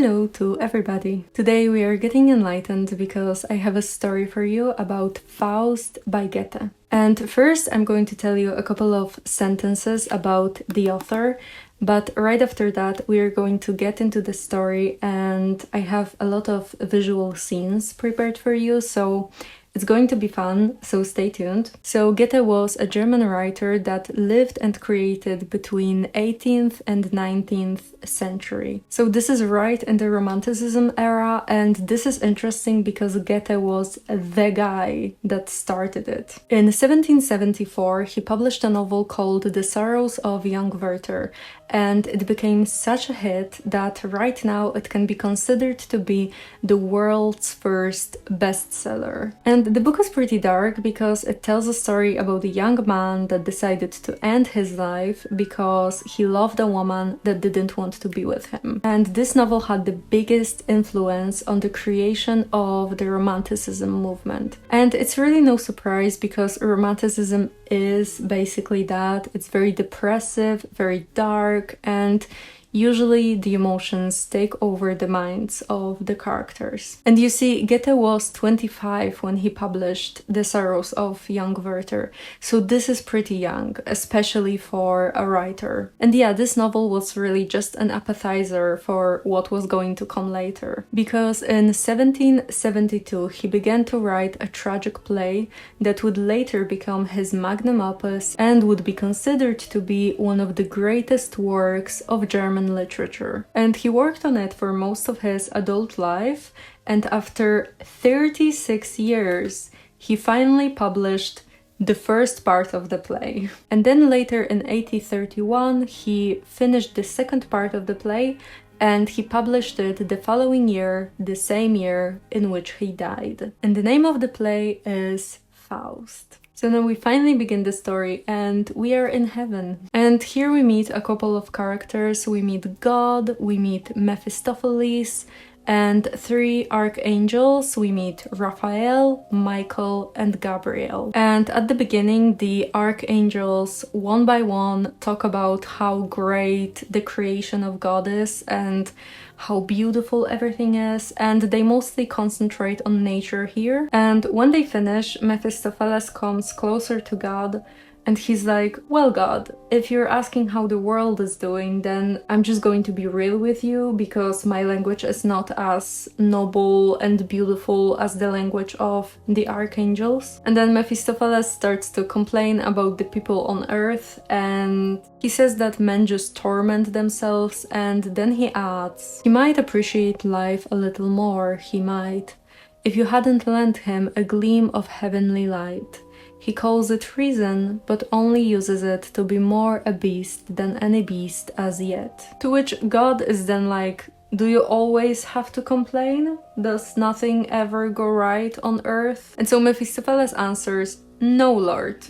Hello to everybody! Today we are getting enlightened because I have a story for you about Faust by Goethe. And first I'm going to tell you a couple of sentences about the author, but right after that we are going to get into the story, and I have a lot of visual scenes prepared for you, so it's going to be fun, so stay tuned. So Goethe was a German writer that lived and created between 18th and 19th century. So this is right in the Romanticism era, and this is interesting because Goethe was the guy that started it. In 1774, he published a novel called The Sorrows of Young Werther, and it became such a hit that right now it can be considered to be the world's first bestseller. And the book is pretty dark because it tells a story about a young man that decided to end his life because he loved a woman that didn't want to be with him. And this novel had the biggest influence on the creation of the Romanticism movement. And it's really no surprise because Romanticism is basically that. It's very depressive, very dark, and usually the emotions take over the minds of the characters. And you see, Goethe was 25 when he published The Sorrows of Young Werther, so this is pretty young, especially for a writer. And yeah, this novel was really just an appetizer for what was going to come later. Because in 1772 he began to write a tragic play that would later become his magnum opus and would be considered to be one of the greatest works of German literature. And he worked on it for most of his adult life, and after 36 years he finally published the first part of the play. And then later in 1831 he finished the second part of the play, and he published it the following year, the same year in which he died. And the name of the play is Faust. So now we finally begin the story, and we are in heaven. And here we meet a couple of characters. We meet God, we meet Mephistopheles, and three archangels. We meet Raphael, Michael, and Gabriel. And at the beginning, the archangels, one by one, talk about how great the creation of God is and how beautiful everything is, and they mostly concentrate on nature here. And when they finish, Mephistopheles comes closer to God, and he's like, well, God, if you're asking how the world is doing, then I'm just going to be real with you, because my language is not as noble and beautiful as the language of the archangels. And then Mephistopheles starts to complain about the people on Earth, and he says that men just torment themselves, and then he adds, he might appreciate life a little more, he might, if you hadn't lent him a gleam of heavenly light. He calls it reason, but only uses it to be more a beast than any beast as yet. To which God is then like, do you always have to complain? Does nothing ever go right on earth? And so Mephistopheles answers, no, Lord.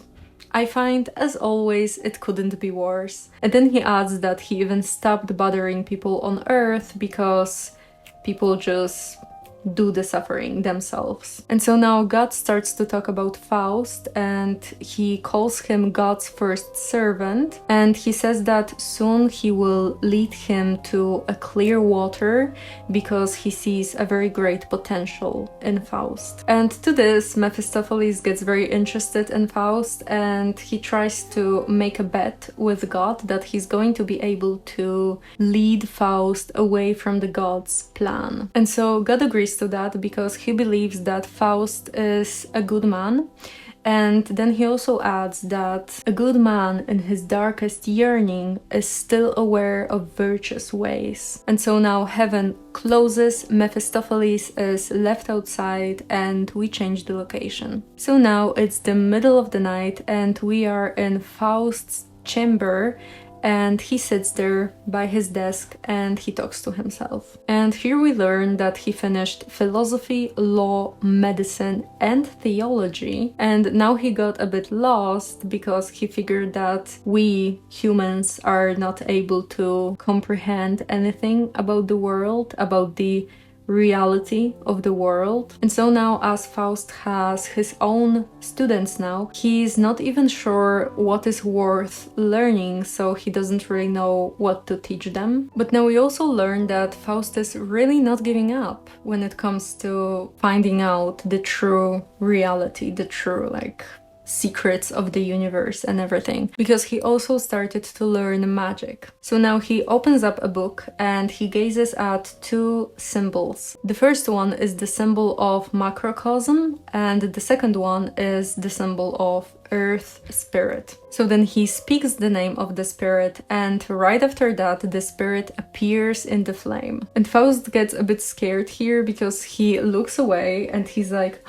I find, as always, it couldn't be worse. And then he adds that he even stopped bothering people on earth because people just do the suffering themselves. And so now God starts to talk about Faust, and he calls him God's first servant, and he says that soon he will lead him to a clear water because he sees a very great potential in Faust. And to this, Mephistopheles gets very interested in Faust, and he tries to make a bet with God that he's going to be able to lead Faust away from the god's plan. And so God agrees to that because he believes that Faust is a good man. And then he also adds that a good man in his darkest yearning is still aware of virtuous ways. And so now heaven closes, Mephistopheles is left outside, and we change the location. So now it's the middle of the night, and we are in Faust's chamber, and he sits there by his desk and he talks to himself. And here we learn that he finished philosophy, law, medicine, and theology. And now he got a bit lost because he figured that we humans are not able to comprehend anything about the world, about the reality of the world. And so now, as Faust has his own students now, he's not even sure what is worth learning, so he doesn't really know what to teach them. But now we also learn that Faust is really not giving up when it comes to finding out the true reality, the true secrets of the universe and everything, because he also started to learn magic. So now he opens up a book and he gazes at two symbols. The first one is the symbol of macrocosm, and the second one is the symbol of earth spirit. So then he speaks the name of the spirit, and right after that the spirit appears in the flame. And Faust gets a bit scared here because he looks away and he's like,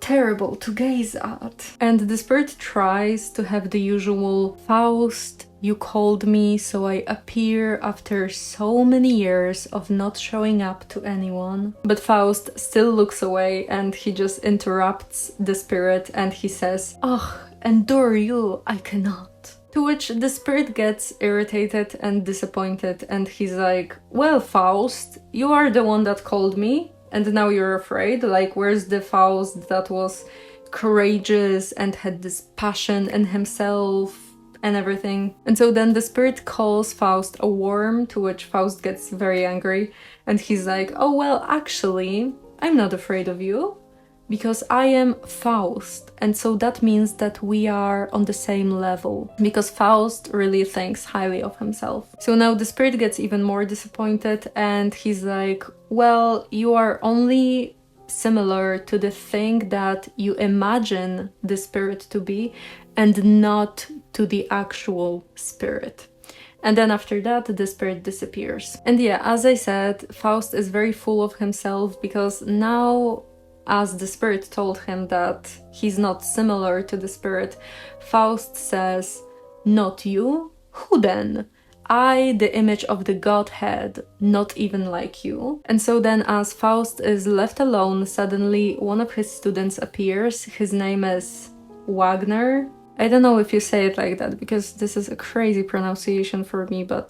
terrible to gaze at. And the spirit tries to have the usual, Faust, you called me, so I appear after so many years of not showing up to anyone. But Faust still looks away and he just interrupts the spirit and he says, "Ugh, endure you, I cannot." To which the spirit gets irritated and disappointed and he's like, "Well, Faust, you are the one that called me. And now you're afraid? Where's the Faust that was courageous and had this passion in himself and everything?" And so then the spirit calls Faust a worm, to which Faust gets very angry. And he's like, "Oh, well, actually, I'm not afraid of you, because I am Faust. And so that means that we are on the same level," because Faust really thinks highly of himself. So now the spirit gets even more disappointed and he's like, "Well, you are only similar to the thing that you imagine the spirit to be and not to the actual spirit." And then after that, the spirit disappears. And yeah, as I said, Faust is very full of himself because now, as the spirit told him that he's not similar to the spirit, Faust says, "Not you? Who then? I, the image of the Godhead, not even like you." And so then, as Faust is left alone, suddenly one of his students appears. His name is Wagner. I don't know if you say it like that because this is a crazy pronunciation for me, but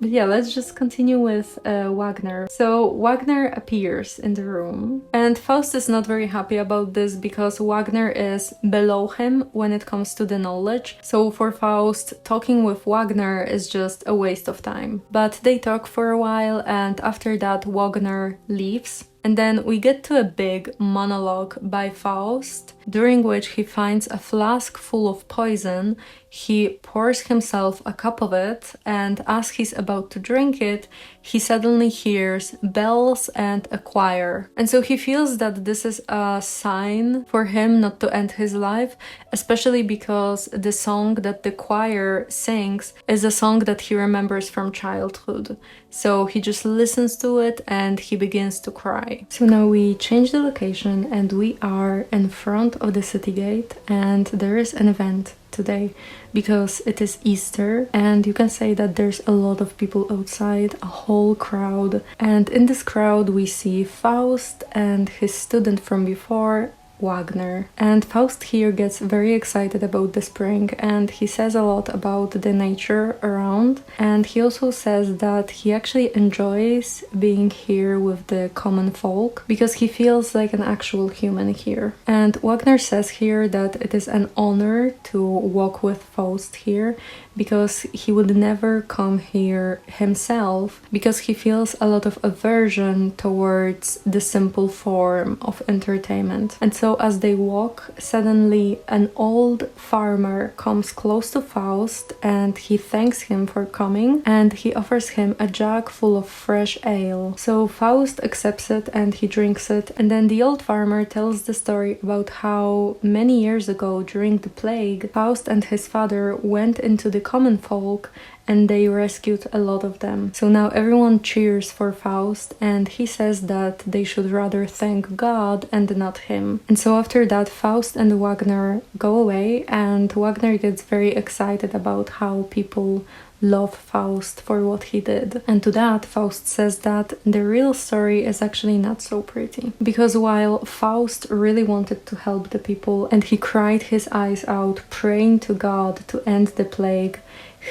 yeah, let's just continue with Wagner. So Wagner appears in the room and Faust is not very happy about this because Wagner is below him when it comes to the knowledge. So for Faust, talking with Wagner is just a waste of time. But they talk for a while and after that Wagner leaves. And then we get to a big monologue by Faust, during which he finds a flask full of poison. He pours himself a cup of it, and as he's about to drink it, he suddenly hears bells and a choir. And so he feels that this is a sign for him not to end his life, especially because the song that the choir sings is a song that he remembers from childhood. So he just listens to it and he begins to cry. So now we change the location and we are in front of the city gate, and there is an event today because it is Easter, and you can say that there's a lot of people outside, a whole crowd. And in this crowd we see Faust and his student from before, Wagner. And Faust here gets very excited about the spring and he says a lot about the nature around, and he also says that he actually enjoys being here with the common folk because he feels like an actual human here. And Wagner says here that it is an honor to walk with Faust here because he would never come here himself because he feels a lot of aversion towards the simple form of entertainment. And so as they walk, suddenly an old farmer comes close to Faust and he thanks him for coming and he offers him a jug full of fresh ale. So Faust accepts it and he drinks it, and then the old farmer tells the story about how many years ago during the plague, Faust and his father went into the common folk and they rescued a lot of them. So now everyone cheers for Faust and he says that they should rather thank God and not him. And so after that, Faust and Wagner go away and Wagner gets very excited about how people love Faust for what he did. And to that, Faust says that the real story is actually not so pretty. Because while Faust really wanted to help the people and he cried his eyes out praying to God to end the plague,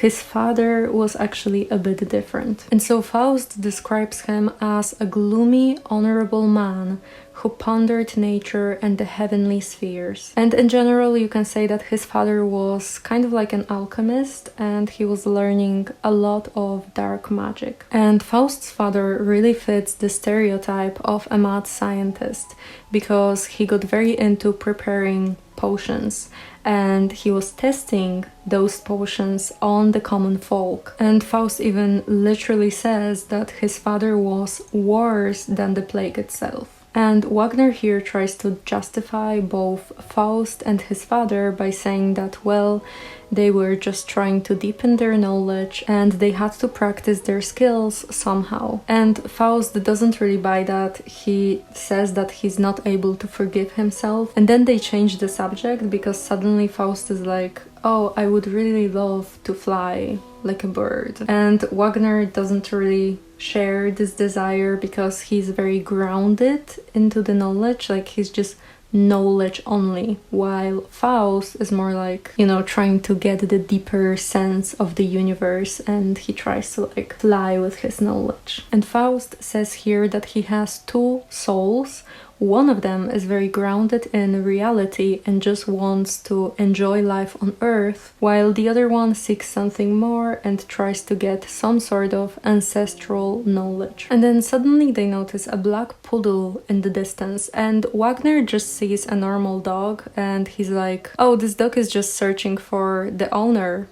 his father was actually a bit different. And so Faust describes him as a gloomy, honorable man who pondered nature and the heavenly spheres. And in general, you can say that his father was kind of like an alchemist, and he was learning a lot of dark magic. And Faust's father really fits the stereotype of a mad scientist, because he got very into preparing potions, and he was testing those potions on the common folk. And Faust even literally says that his father was worse than the plague itself. And Wagner here tries to justify both Faust and his father by saying that, well, they were just trying to deepen their knowledge and they had to practice their skills somehow. And Faust doesn't really buy that. He says that he's not able to forgive himself. And then they change the subject because suddenly Faust is like, oh, I would really love to fly like a bird. And Wagner doesn't really share this desire because he's very grounded into the knowledge, like he's just knowledge only, while Faust is more like, you know, trying to get the deeper sense of the universe, and he tries to like fly with his knowledge. And Faust says here that he has two souls. One of them is very grounded in reality and just wants to enjoy life on Earth, while the other one seeks something more and tries to get some sort of ancestral knowledge. And then suddenly they notice a black poodle in the distance, and Wagner just sees a normal dog and he's like, oh, this dog is just searching for the owner.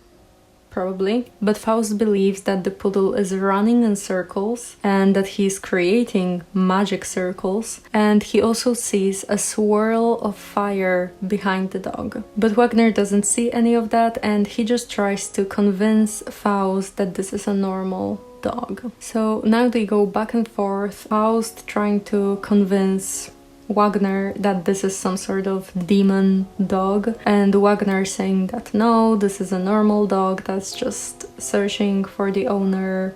Probably. But Faust believes that the poodle is running in circles and that he's creating magic circles, and he also sees a swirl of fire behind the dog. But Wagner doesn't see any of that, and he just tries to convince Faust that this is a normal dog. So now they go back and forth, Faust trying to convince Wagner that this is some sort of demon dog, and Wagner saying that no, this is a normal dog that's just searching for the owner,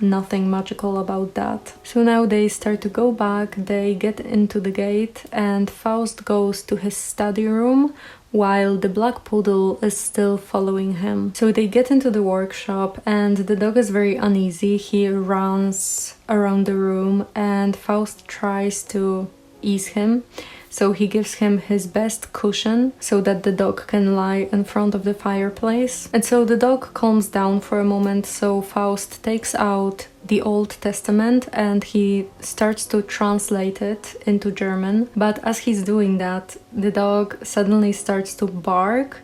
nothing magical about that. So now they start to go back, they get into the gate, and Faust goes to his study room while the black poodle is still following him. So they get into the workshop and the dog is very uneasy. He runs around the room and Faust tries to ease him. So he gives him his best cushion so that the dog can lie in front of the fireplace. And so the dog calms down for a moment, so Faust takes out the Old Testament and he starts to translate it into German. But as he's doing that, the dog suddenly starts to bark,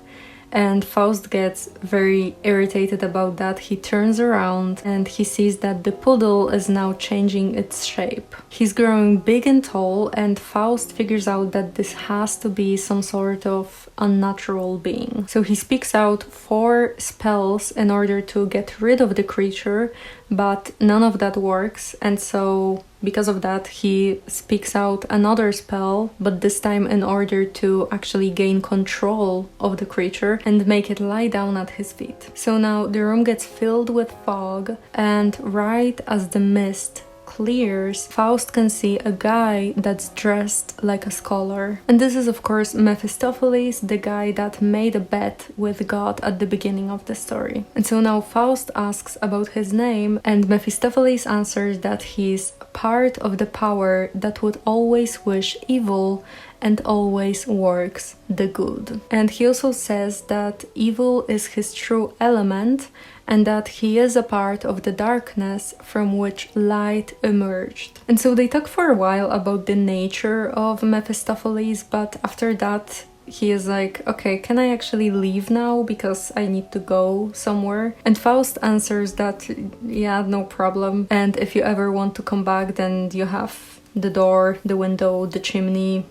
and Faust gets very irritated about that. He turns around and he sees that the poodle is now changing its shape. He's growing big and tall, and Faust figures out that this has to be some sort of unnatural being. So he speaks out 4 spells in order to get rid of the creature, but none of that works, and so because of that he speaks out another spell, but this time in order to actually gain control of the creature and make it lie down at his feet. So now the room gets filled with fog, and right as the mist clears, Faust can see a guy that's dressed like a scholar. And this is of course Mephistopheles, the guy that made a bet with God at the beginning of the story. And so now Faust asks about his name, and Mephistopheles answers that he's part of the power that would always wish evil and always works the good. And he also says that evil is his true element, and that he is a part of the darkness from which light emerged. And so they talk for a while about the nature of Mephistopheles, but after that he is like, okay, can I actually leave now because I need to go somewhere? And Faust answers that, yeah, no problem. And if you ever want to come back, then you have the door, the window, the chimney.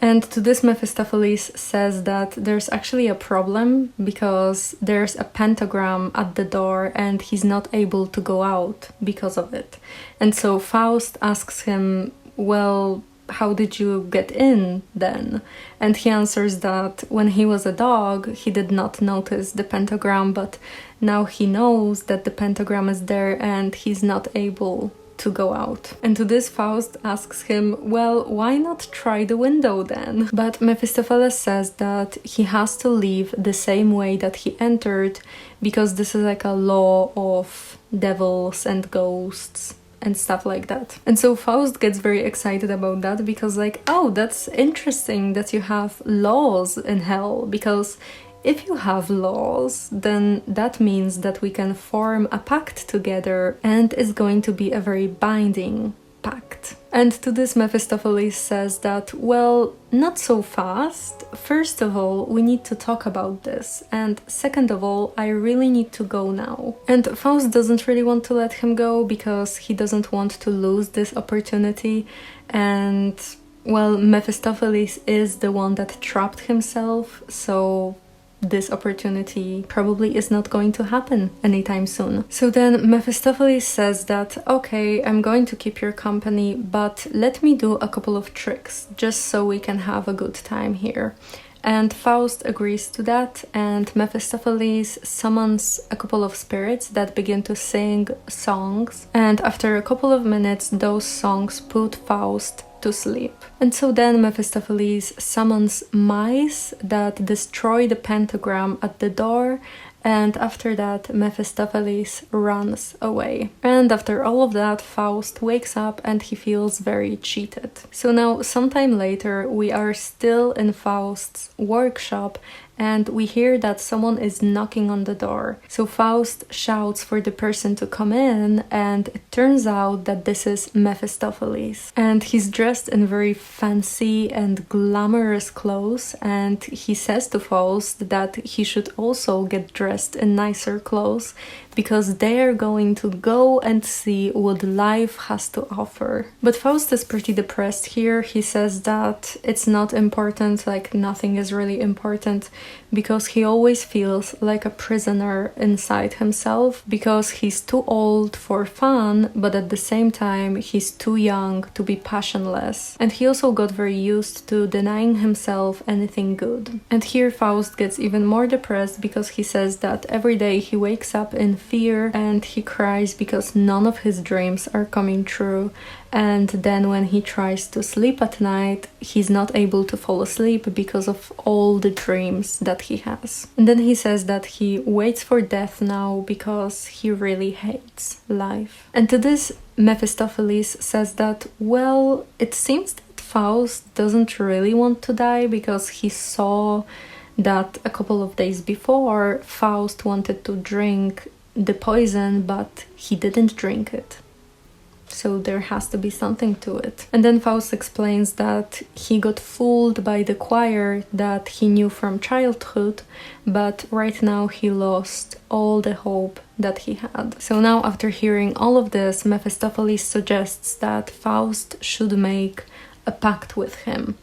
And to this Mephistopheles says that there's actually a problem because there's a pentagram at the door and he's not able to go out because of it. And so Faust asks him, well, how did you get in then? And he answers that when he was a dog, he did not notice the pentagram, but now he knows that the pentagram is there and he's not able to go out. And to this Faust asks him, well, why not try the window then? But Mephistopheles says that he has to leave the same way that he entered, because this is like a law of devils and ghosts and stuff like that. And so Faust gets very excited about that, because like, oh, that's interesting that you have laws in hell, because if you have laws, then that means that we can form a pact together, and it's going to be a very binding pact. And to this Mephistopheles says that, well, not so fast. First of all, we need to talk about this, and second of all, I really need to go now. And Faust doesn't really want to let him go, because he doesn't want to lose this opportunity, and well, Mephistopheles is the one that trapped himself, so this opportunity probably is not going to happen anytime soon. So then Mephistopheles says that, okay, I'm going to keep your company, but let me do a couple of tricks just so we can have a good time here. And Faust agrees to that, and Mephistopheles summons a couple of spirits that begin to sing songs, and after a couple of minutes those songs put Faust to sleep. And so then Mephistopheles summons mice that destroy the pentagram at the door, and after that Mephistopheles runs away. And after all of that, Faust wakes up and he feels very cheated. So now, sometime later, we are still in Faust's workshop, and we hear that someone is knocking on the door. So Faust shouts for the person to come in, and it turns out that this is Mephistopheles. And he's dressed in very fancy and glamorous clothes, and he says to Faust that he should also get dressed in nicer clothes, because they're going to go and see what life has to offer. But Faust is pretty depressed here. He says that it's not important, like nothing is really important, because he always feels like a prisoner inside himself, because he's too old for fun, but at the same time he's too young to be passionless. And he also got very used to denying himself anything good. And here Faust gets even more depressed, because he says that every day he wakes up in fear and he cries because none of his dreams are coming true. And then when he tries to sleep at night, he's not able to fall asleep because of all the dreams that he has. And then he says that he waits for death now because he really hates life. And to this, Mephistopheles says that, well, it seems that Faust doesn't really want to die, because he saw that a couple of days before Faust wanted to drink the poison, but he didn't drink it. So there has to be something to it. And then Faust explains that he got fooled by the choir that he knew from childhood, but right now he lost all the hope that he had. So now, after hearing all of this, Mephistopheles suggests that Faust should make a pact with him.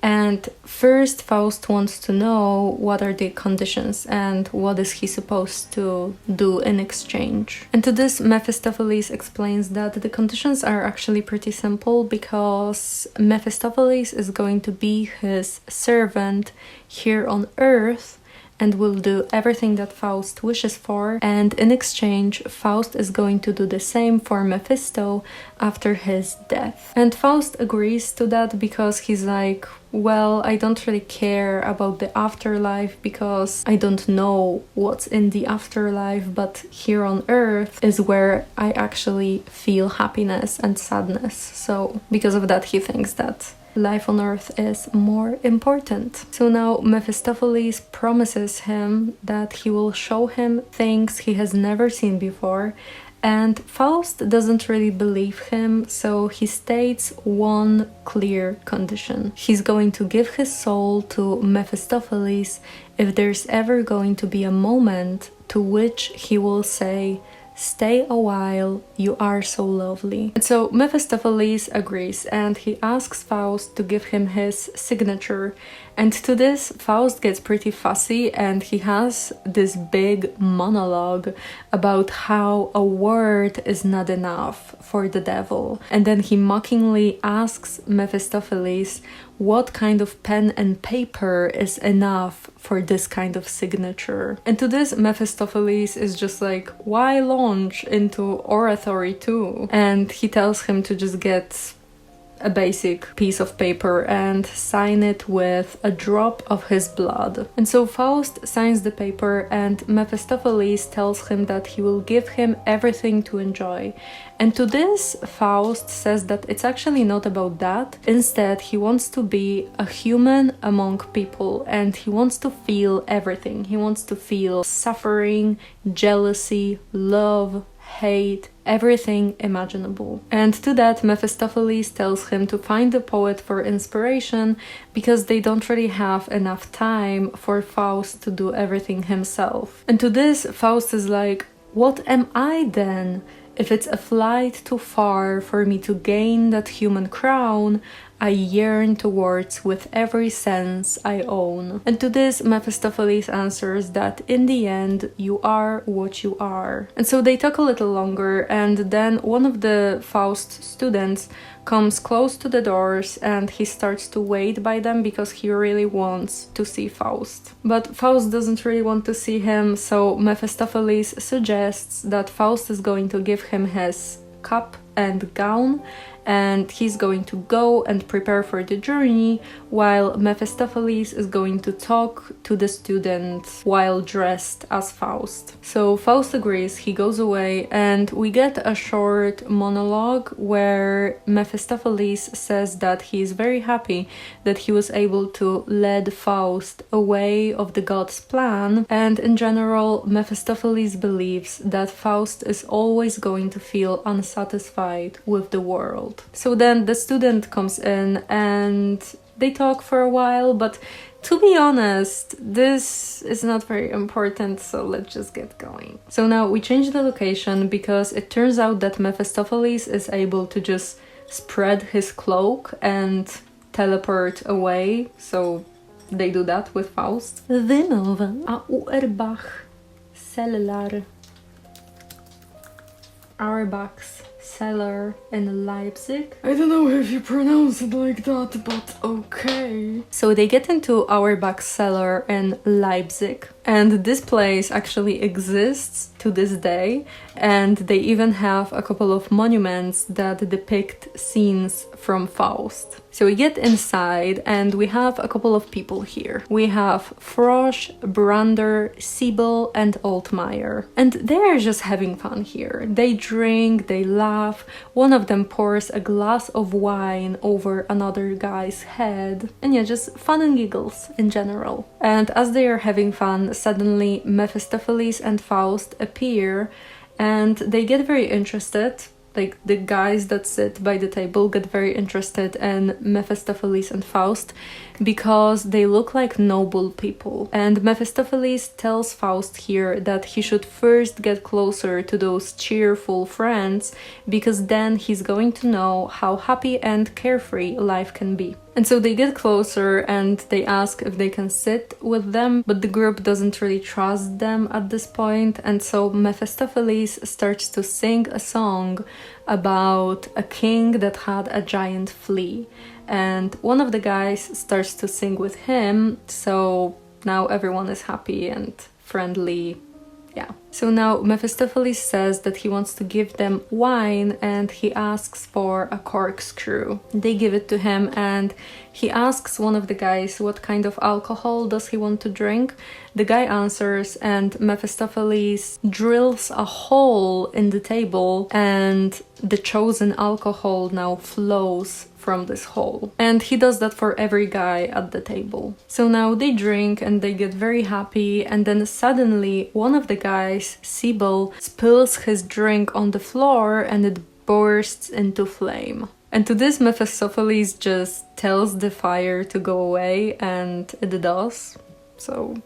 And first Faust wants to know what are the conditions and what is he supposed to do in exchange. And to this, Mephistopheles explains that the conditions are actually pretty simple, because Mephistopheles is going to be his servant here on Earth and will do everything that Faust wishes for, and in exchange Faust is going to do the same for Mephisto after his death. And Faust agrees to that, because he's like, well, I don't really care about the afterlife, because I don't know what's in the afterlife, but here on Earth is where I actually feel happiness and sadness. So because of that, he thinks that life on Earth is more important. So now Mephistopheles promises him that he will show him things he has never seen before, and Faust doesn't really believe him, so he states one clear condition. He's going to give his soul to Mephistopheles if there's ever going to be a moment to which he will say, "Stay a while, you are so lovely." And so Mephistopheles agrees, and he asks Faust to give him his signature. And to this, Faust gets pretty fussy, and he has this big monologue about how a word is not enough for the devil. And then he mockingly asks Mephistopheles what kind of pen and paper is enough for this kind of signature. And to this, Mephistopheles is just like, why launch into oratory too? And he tells him to just get a basic piece of paper and sign it with a drop of his blood. And so Faust signs the paper, and Mephistopheles tells him that he will give him everything to enjoy. And to this, Faust says that it's actually not about that. Instead, he wants to be a human among people, and he wants to feel everything. He wants to feel suffering, jealousy, love, hate, everything imaginable. And to that, Mephistopheles tells him to find a poet for inspiration, because they don't really have enough time for Faust to do everything himself. And to this, Faust is like, what am I then? If it's a flight too far for me to gain that human crown I yearn towards with every sense I own. And to this, Mephistopheles answers that in the end, you are what you are. And so they talk a little longer, and then one of the Faust students comes close to the doors and he starts to wait by them because he really wants to see Faust. But Faust doesn't really want to see him, so Mephistopheles suggests that Faust is going to give him his cap and gown, and he's going to go and prepare for the journey, while Mephistopheles is going to talk to the student while dressed as Faust. So Faust agrees, he goes away, and we get a short monologue where Mephistopheles says that he is very happy that he was able to lead Faust away of the god's plan, and in general, Mephistopheles believes that Faust is always going to feel unsatisfied with the world. So then the student comes in and they talk for a while, but to be honest, this is not very important, so let's just get going. So now we change the location because it turns out that Mephistopheles is able to just spread his cloak and teleport away, so they do that with Faust. Wymowę Auerbach Cellar. Auerbach's cellar in Leipzig. I don't know if you pronounce it like that, but okay. So they get into Auerbach's cellar in Leipzig, and this place actually exists to this day, and they even have a couple of monuments that depict scenes from Faust. So we get inside and we have a couple of people here. We have Frosch, Brander, Siebel and Altmaier. And they're just having fun here. They drink, they laugh. One of them pours a glass of wine over another guy's head. And yeah, just fun and giggles in general. And as they are having fun, suddenly Mephistopheles and Faust appear and they get very interested. Like, the guys that sit by the table get very interested in Mephistopheles and Faust because they look like noble people. And Mephistopheles tells Faust here that he should first get closer to those cheerful friends, because then he's going to know how happy and carefree life can be. And so they get closer and they ask if they can sit with them, but the group doesn't really trust them at this point, and so Mephistopheles starts to sing a song about a king that had a giant flea. And one of the guys starts to sing with him, so now everyone is happy and friendly. Yeah. So now Mephistopheles says that he wants to give them wine and he asks for a corkscrew. They give it to him and he asks one of the guys what kind of alcohol does he want to drink. The guy answers and Mephistopheles drills a hole in the table and the chosen alcohol now flows from this hole. And he does that for every guy at the table. So now they drink and they get very happy, and then suddenly one of the guys, Siebel, spills his drink on the floor and it bursts into flame. And to this, Mephistopheles just tells the fire to go away, and it does. So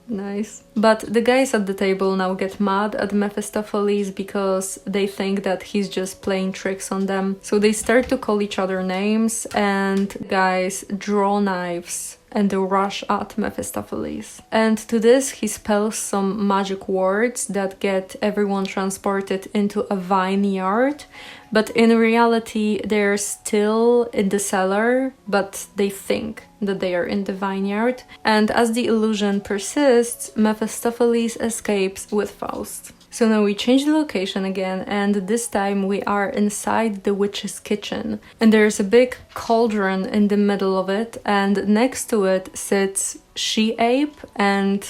nice. But the guys at the table now get mad at Mephistopheles because they think that he's just playing tricks on them. So they start to call each other names and guys draw knives and rush at Mephistopheles. And to this he spells some magic words that get everyone transported into a vineyard, but in reality they're still in the cellar, but they think that they are in the vineyard. And as the illusion persists, Mephistopheles escapes with Faust. So now we change the location again, and this time we are inside the witch's kitchen. And there's a big cauldron in the middle of it, and next to it sits she-ape, and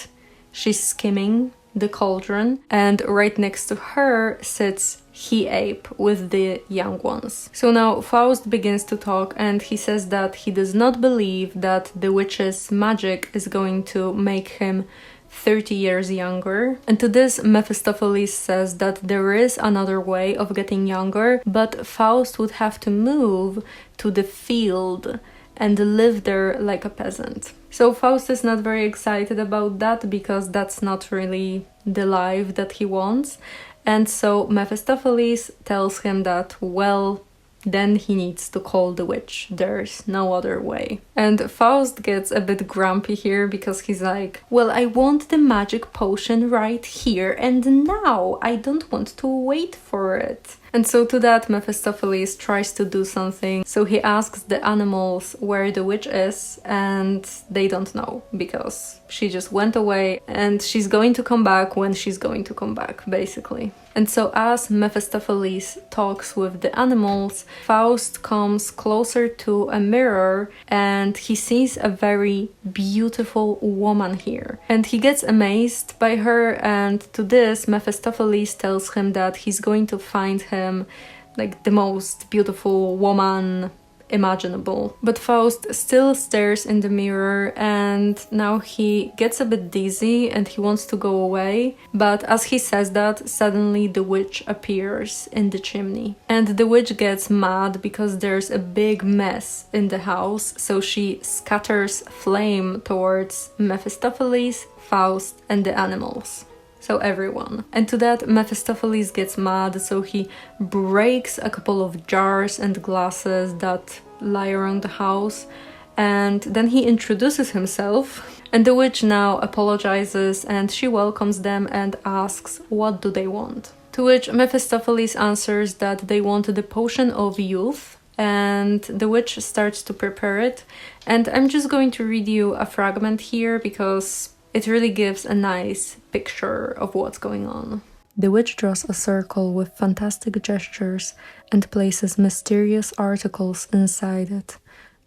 she's skimming the cauldron. And right next to her sits he-ape with the young ones. So now Faust begins to talk, and he says that he does not believe that the witch's magic is going to make him 30 years younger. And to this Mephistopheles says that there is another way of getting younger, but Faust would have to move to the field and live there like a peasant. So Faust is not very excited about that, because that's not really the life that he wants. And so Mephistopheles tells him that, well, then he needs to call the witch. There's no other way. And Faust gets a bit grumpy here, because he's like, well, I want the magic potion right here and now. I don't want to wait for it. And so to that, Mephistopheles tries to do something. So he asks the animals where the witch is, and they don't know, because she just went away and she's going to come back when she's going to come back, basically. And so as Mephistopheles talks with the animals, Faust comes closer to a mirror and he sees a very beautiful woman here. And he gets amazed by her, and to this Mephistopheles tells him that he's going to find him like the most beautiful woman imaginable. But Faust still stares in the mirror, and now he gets a bit dizzy and he wants to go away. But as he says that, suddenly the witch appears in the chimney. And the witch gets mad because there's a big mess in the house, so she scatters flame towards Mephistopheles, Faust, and the animals. So everyone. And to that, Mephistopheles gets mad, so he breaks a couple of jars and glasses that lie around the house, and then he introduces himself. And the witch now apologizes, and she welcomes them and asks what do they want. To which Mephistopheles answers that they want the potion of youth, and the witch starts to prepare it. And I'm just going to read you a fragment here, because it really gives a nice picture of what's going on. The witch draws a circle with fantastic gestures and places mysterious articles inside it.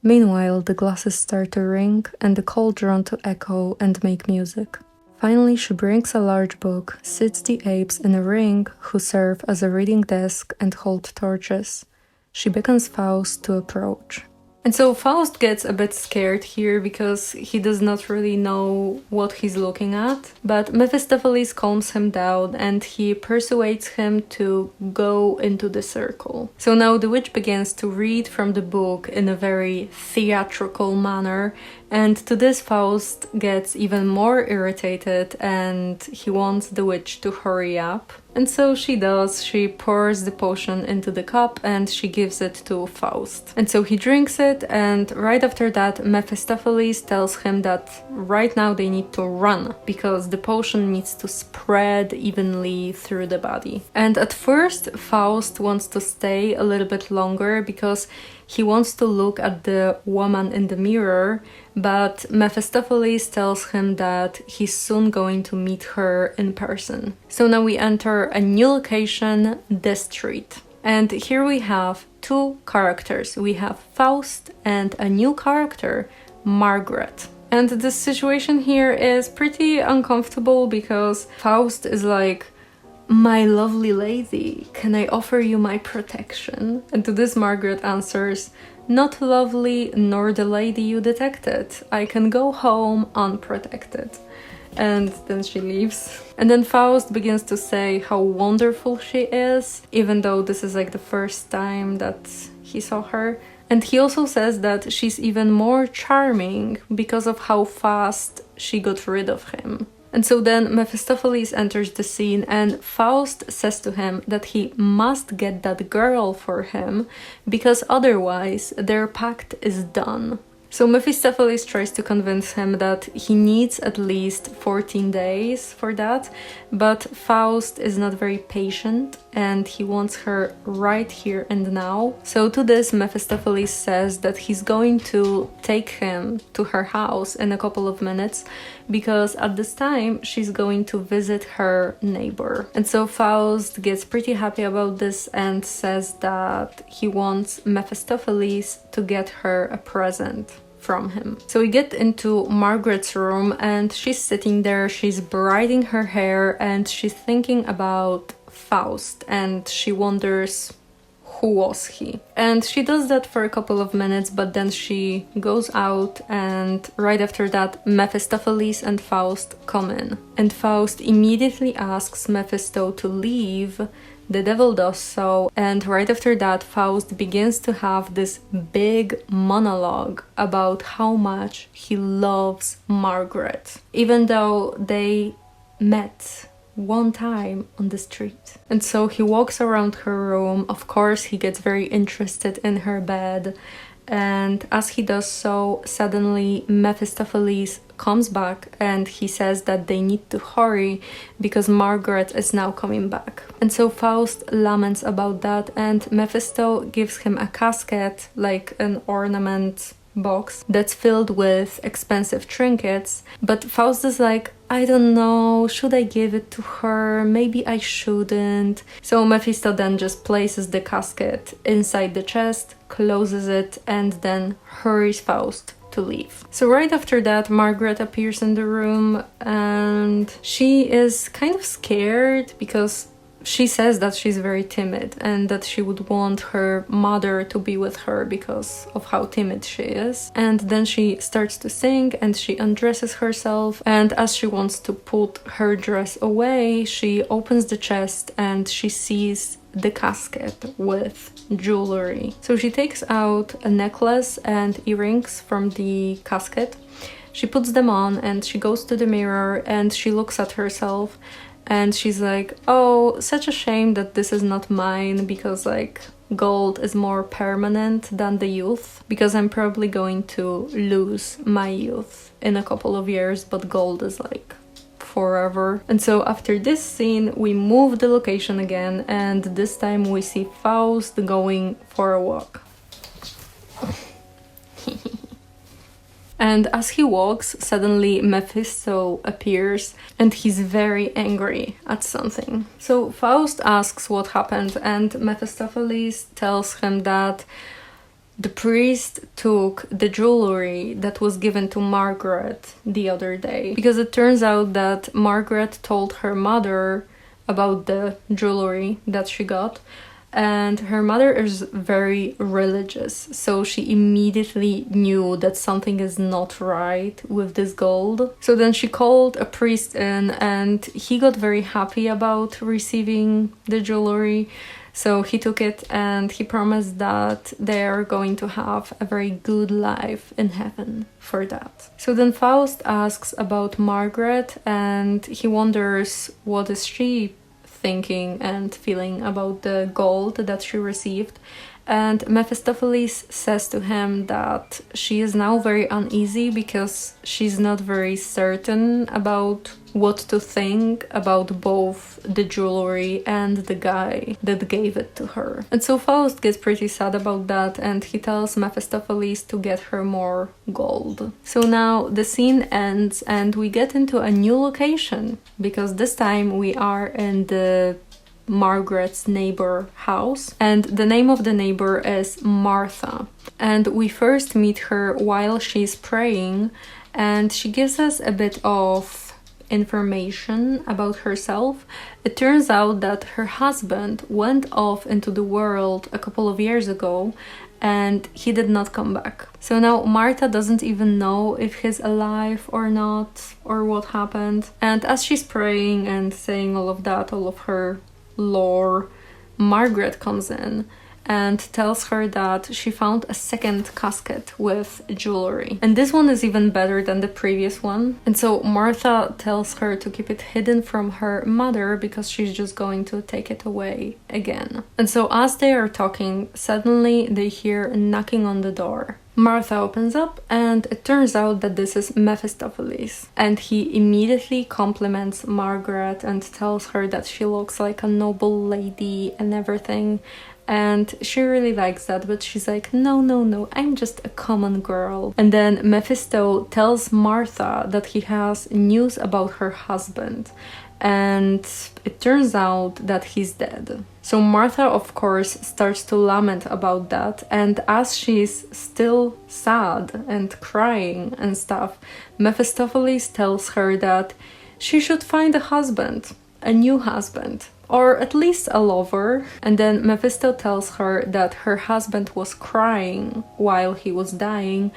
Meanwhile, the glasses start to ring and the cauldron to echo and make music. Finally, she brings a large book, sits the apes in a ring who serve as a reading desk and hold torches. She beckons Faust to approach. And so Faust gets a bit scared here, because he does not really know what he's looking at. But Mephistopheles calms him down and he persuades him to go into the circle. So now the witch begins to read from the book in a very theatrical manner. And to this, Faust gets even more irritated and he wants the witch to hurry up. And so she does. She pours the potion into the cup and she gives it to Faust. And so he drinks it, and right after that Mephistopheles tells him that right now they need to run, because the potion needs to spread evenly through the body. And at first Faust wants to stay a little bit longer because he wants to look at the woman in the mirror, but Mephistopheles tells him that he's soon going to meet her in person. So now we enter a new location, the street. And here we have two characters. We have Faust and a new character, Margaret. And the situation here is pretty uncomfortable, because Faust is like, "My lovely lady, can I offer you my protection?" And to this Margaret answers, "Not lovely, nor the lady you detected. I can go home unprotected." And then she leaves. And then Faust begins to say how wonderful she is, even though this is like the first time that he saw her. And he also says that she's even more charming because of how fast she got rid of him. And so then Mephistopheles enters the scene, and Faust says to him that he must get that girl for him, because otherwise their pact is done. So Mephistopheles tries to convince him that he needs at least 14 days for that, but Faust is not very patient and he wants her right here and now. So to this, Mephistopheles says that he's going to take him to her house in a couple of minutes because at this time she's going to visit her neighbor. And so Faust gets pretty happy about this and says that he wants Mephistopheles to get her a present from him. So we get into Margaret's room and she's sitting there, she's braiding her hair and she's thinking about Faust and she wonders who was he. And she does that for a couple of minutes, but then she goes out and right after that Mephistopheles and Faust come in. And Faust immediately asks Mephisto to leave. The devil does so, and right after that Faust begins to have this big monologue about how much he loves Margaret, even though they met one time on the street. And so he walks around her room. Of course, he gets very interested in her bed, and as he does so, suddenly Mephistopheles comes back and he says that they need to hurry because Margaret is now coming back. And so Faust laments about that and Mephisto gives him a casket, like an ornament box that's filled with expensive trinkets, but Faust is like, I don't know, should I give it to her? Maybe I shouldn't. So Mephisto then just places the casket inside the chest, closes it, and then hurries Faust to leave. So right after that, Margaret appears in the room and she is kind of scared because she says that she's very timid and that she would want her mother to be with her because of how timid she is. And then she starts to sing and she undresses herself, and as she wants to put her dress away, she opens the chest and she sees the casket with jewelry. So she takes out a necklace and earrings from the casket. She puts them on and she goes to the mirror and she looks at herself. And she's like, oh, such a shame that this is not mine because like gold is more permanent than the youth, because I'm probably going to lose my youth in a couple of years, but gold is like forever. And so after this scene, we move the location again, and this time we see Faust going for a walk. And as he walks, suddenly Mephisto appears and he's very angry at something. So Faust asks what happened and Mephistopheles tells him that the priest took the jewelry that was given to Margaret the other day, because it turns out that Margaret told her mother about the jewelry that she got. And her mother is very religious, so she immediately knew that something is not right with this gold. So then she called a priest in and he got very happy about receiving the jewelry. So he took it and he promised that they are going to have a very good life in heaven for that. So then Faust asks about Margaret and he wonders what is she thinking and feeling about the gold that she received. And Mephistopheles says to him that she is now very uneasy because she's not very certain about what to think about both the jewelry and the guy that gave it to her. And so Faust gets pretty sad about that and he tells Mephistopheles to get her more gold. So now the scene ends and we get into a new location, because this time we are in the Margaret's neighbor house, and the name of the neighbor is Martha. And we first meet her while she's praying, and she gives us a bit of information about herself. It turns out that her husband went off into the world a couple of years ago and he did not come back. So now Martha doesn't even know if he's alive or not, or what happened. And as she's praying and saying all of that, all of her lore, Margaret comes in and tells her that she found a second casket with jewelry. And this one is even better than the previous one. And so Martha tells her to keep it hidden from her mother because she's just going to take it away again. And so as they are talking, suddenly they hear knocking on the door. Martha opens up, and it turns out that this is Mephistopheles. And he immediately compliments Margaret and tells her that she looks like a noble lady and everything. And she really likes that, but she's like, no, no, no, I'm just a common girl. And then Mephisto tells Martha that he has news about her husband. And it turns out that he's dead. So Martha, of course, starts to lament about that, and as she's still sad and crying and stuff, Mephistopheles tells her that she should find a husband, a new husband, or at least a lover. And then Mephisto tells her that her husband was crying while he was dying,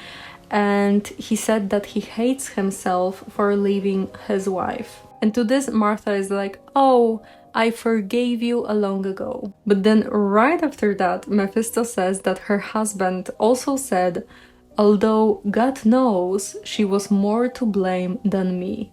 and he said that he hates himself for leaving his wife. And to this, Martha is like, oh, I forgave you a long ago. But then right after that, Mephisto says that her husband also said, although God knows she was more to blame than me.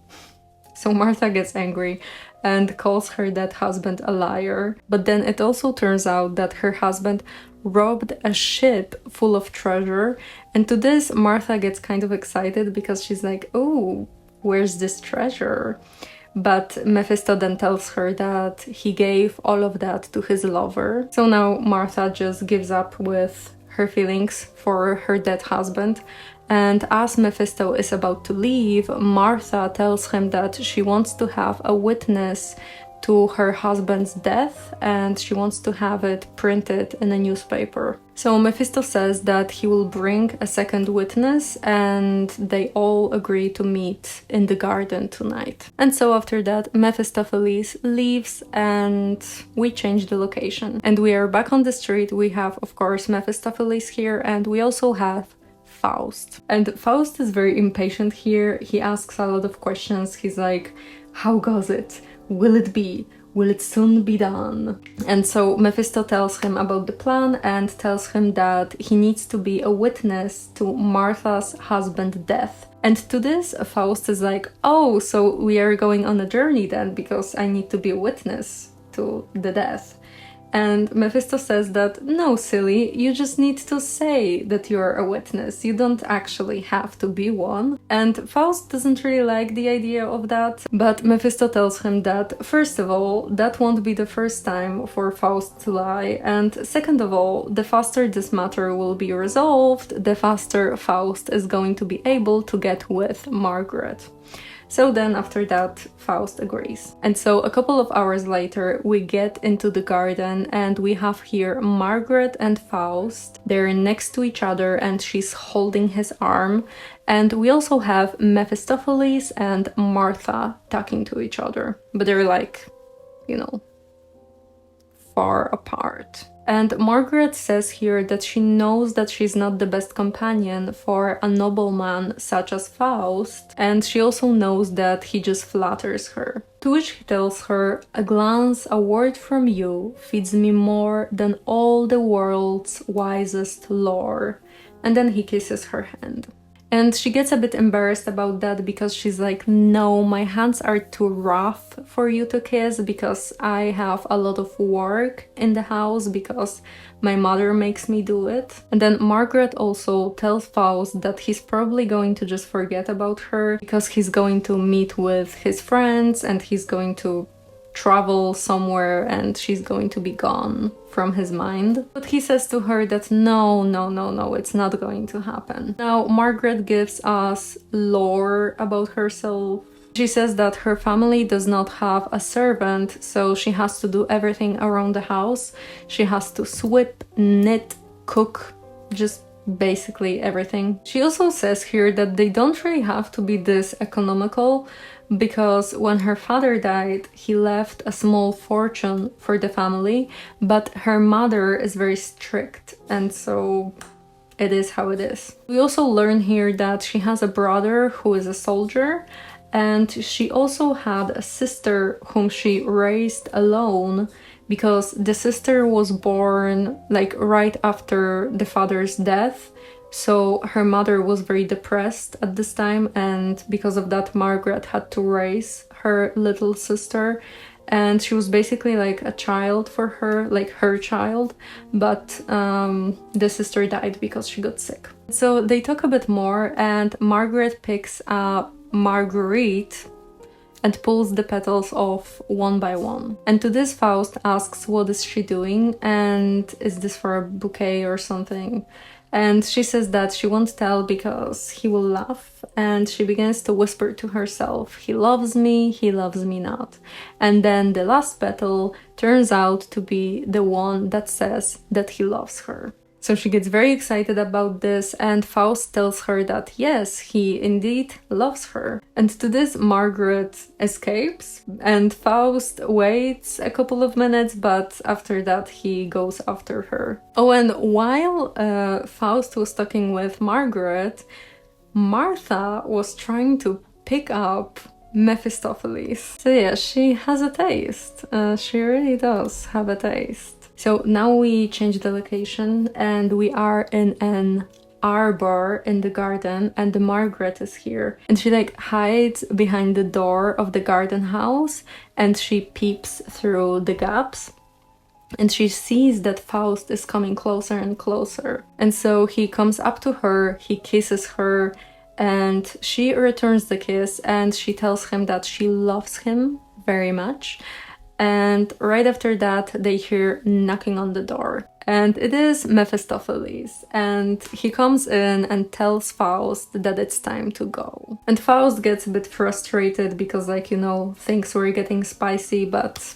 So Martha gets angry and calls her dead husband a liar. But then it also turns out that her husband robbed a ship full of treasure. And to this, Martha gets kind of excited because she's like, oh, where's this treasure? But Mephisto then tells her that he gave all of that to his lover. So now Martha just gives up with her feelings for her dead husband. And as Mephisto is about to leave, Martha tells him that she wants to have a witness to her husband's death, and she wants to have it printed in a newspaper. So Mephisto says that he will bring a second witness, and they all agree to meet in the garden tonight. And so after that, Mephistopheles leaves and we change the location. And we are back on the street. We have, of course, Mephistopheles here, and we also have Faust. And Faust is very impatient here. He asks a lot of questions. He's like, how goes it? Will it be? Will it soon be done? And so Mephisto tells him about the plan and tells him that he needs to be a witness to Martha's husband's death. And to this, Faust is like, oh, so we are going on a journey then, because I need to be a witness to the death. And Mephisto says that, no, silly, you just need to say that you're a witness. You don't actually have to be one. And Faust doesn't really like the idea of that. But Mephisto tells him that, first of all, that won't be the first time for Faust to lie. And second of all, the faster this matter will be resolved, the faster Faust is going to be able to get with Margaret. So then after that, Faust agrees. And so a couple of hours later, we get into the garden and we have here Margaret and Faust. They're next to each other and she's holding his arm. And we also have Mephistopheles and Martha talking to each other. But they're like, you know, far apart. And Margaret says here that she knows that she's not the best companion for a nobleman such as Faust, and she also knows that he just flatters her. To which he tells her, a glance, a word from you feeds me more than all the world's wisest lore. And then he kisses her hand. And she gets a bit embarrassed about that because she's like, no, my hands are too rough for you to kiss because I have a lot of work in the house because my mother makes me do it. And then Margaret also tells Faust that he's probably going to just forget about her because he's going to meet with his friends and he's going to travel somewhere and she's going to be gone from his mind. But he says to her that no, it's not going to happen. Now, Margaret gives us lore about herself. She says that her family does not have a servant, so she has to do everything around the house. She has to sweep, knit, cook, just basically everything. She also says here that they don't really have to be this economical because when her father died, he left a small fortune for the family, but her mother is very strict, and so it is how it is. We also learn here that she has a brother who is a soldier, and she also had a sister whom she raised alone, because the sister was born like right after the father's death. So her mother was very depressed at this time, and because of that, Margaret had to raise her little sister, and she was basically like a child for her, like her child, but the sister died because she got sick. So they talk a bit more, and Margaret picks up Marguerite and pulls the petals off one by one. And to this, Faust asks what is she doing, and is this for a bouquet or something? And she says that she won't tell because he will laugh, and she begins to whisper to herself, he loves me not. And then the last petal turns out to be the one that says that he loves her. So she gets very excited about this, and Faust tells her that yes, he indeed loves her. And to this, Margaret escapes, and Faust waits a couple of minutes, but after that he goes after her. Oh, and while Faust was talking with Margaret, Martha was trying to pick up Mephistopheles. So yeah, she has a taste. She really does have a taste. So now we change the location, and we are in an arbor in the garden, and the Margaret is here. And she like hides behind the door of the garden house, and she peeps through the gaps. And she sees that Faust is coming closer and closer. And so he comes up to her, he kisses her, and she returns the kiss, and she tells him that she loves him very much. And right after that, they hear knocking on the door. And it is Mephistopheles. And he comes in and tells Faust that it's time to go. And Faust gets a bit frustrated because, like, you know, things were getting spicy, but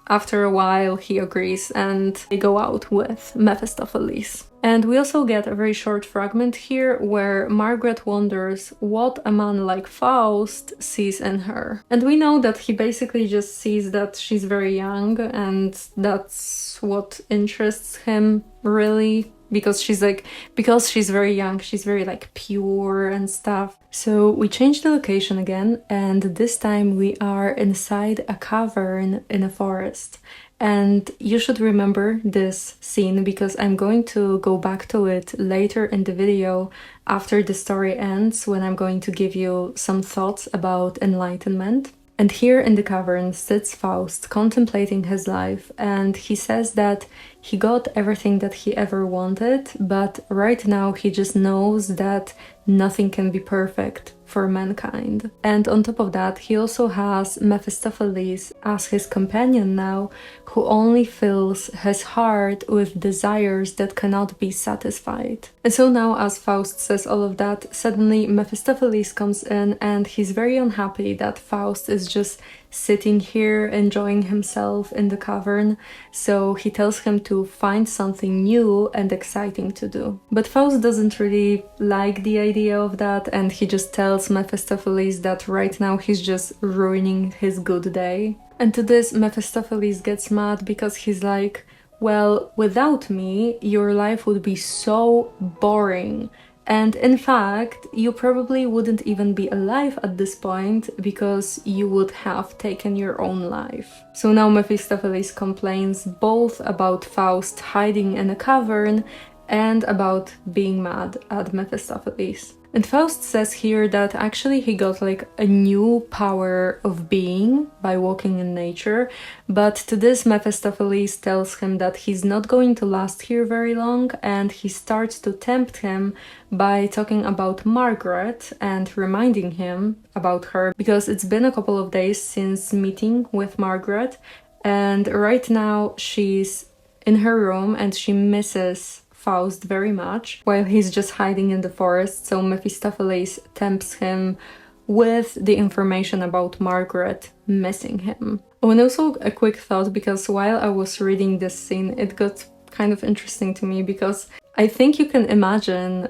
after a while he agrees, and they go out with Mephistopheles. And we also get a very short fragment here where Margaret wonders what a man like Faust sees in her. And we know that he basically just sees that she's very young, and that's what interests him, really. Because she's very young, she's very like pure and stuff. So we change the location again, and this time we are inside a cavern in a forest. And you should remember this scene because I'm going to go back to it later in the video after the story ends, when I'm going to give you some thoughts about enlightenment. And here in the cavern sits Faust contemplating his life, and he says that he got everything that he ever wanted, but right now he just knows that nothing can be perfect for mankind. And on top of that, he also has Mephistopheles as his companion now, who only fills his heart with desires that cannot be satisfied. And so now, as Faust says all of that, suddenly Mephistopheles comes in, and he's very unhappy that Faust is just sitting here enjoying himself in the cavern, so he tells him to find something new and exciting to do. But Faust doesn't really like the idea of that, and he just tells Mephistopheles that right now he's just ruining his good day. And to this, Mephistopheles gets mad because he's like, well, without me, your life would be so boring. And in fact, you probably wouldn't even be alive at this point because you would have taken your own life. So now Mephistopheles complains both about Faust hiding in a cavern and about being mad at Mephistopheles. And Faust says here that actually he got like a new power of being by walking in nature, but to this Mephistopheles tells him that he's not going to last here very long, and he starts to tempt him by talking about Margaret and reminding him about her, because it's been a couple of days since meeting with Margaret, and right now she's in her room and she misses Faust very much while he's just hiding in the forest. So Mephistopheles tempts him with the information about Margaret missing him. Oh, and also a quick thought, because while I was reading this scene, it got kind of interesting to me, because I think you can imagine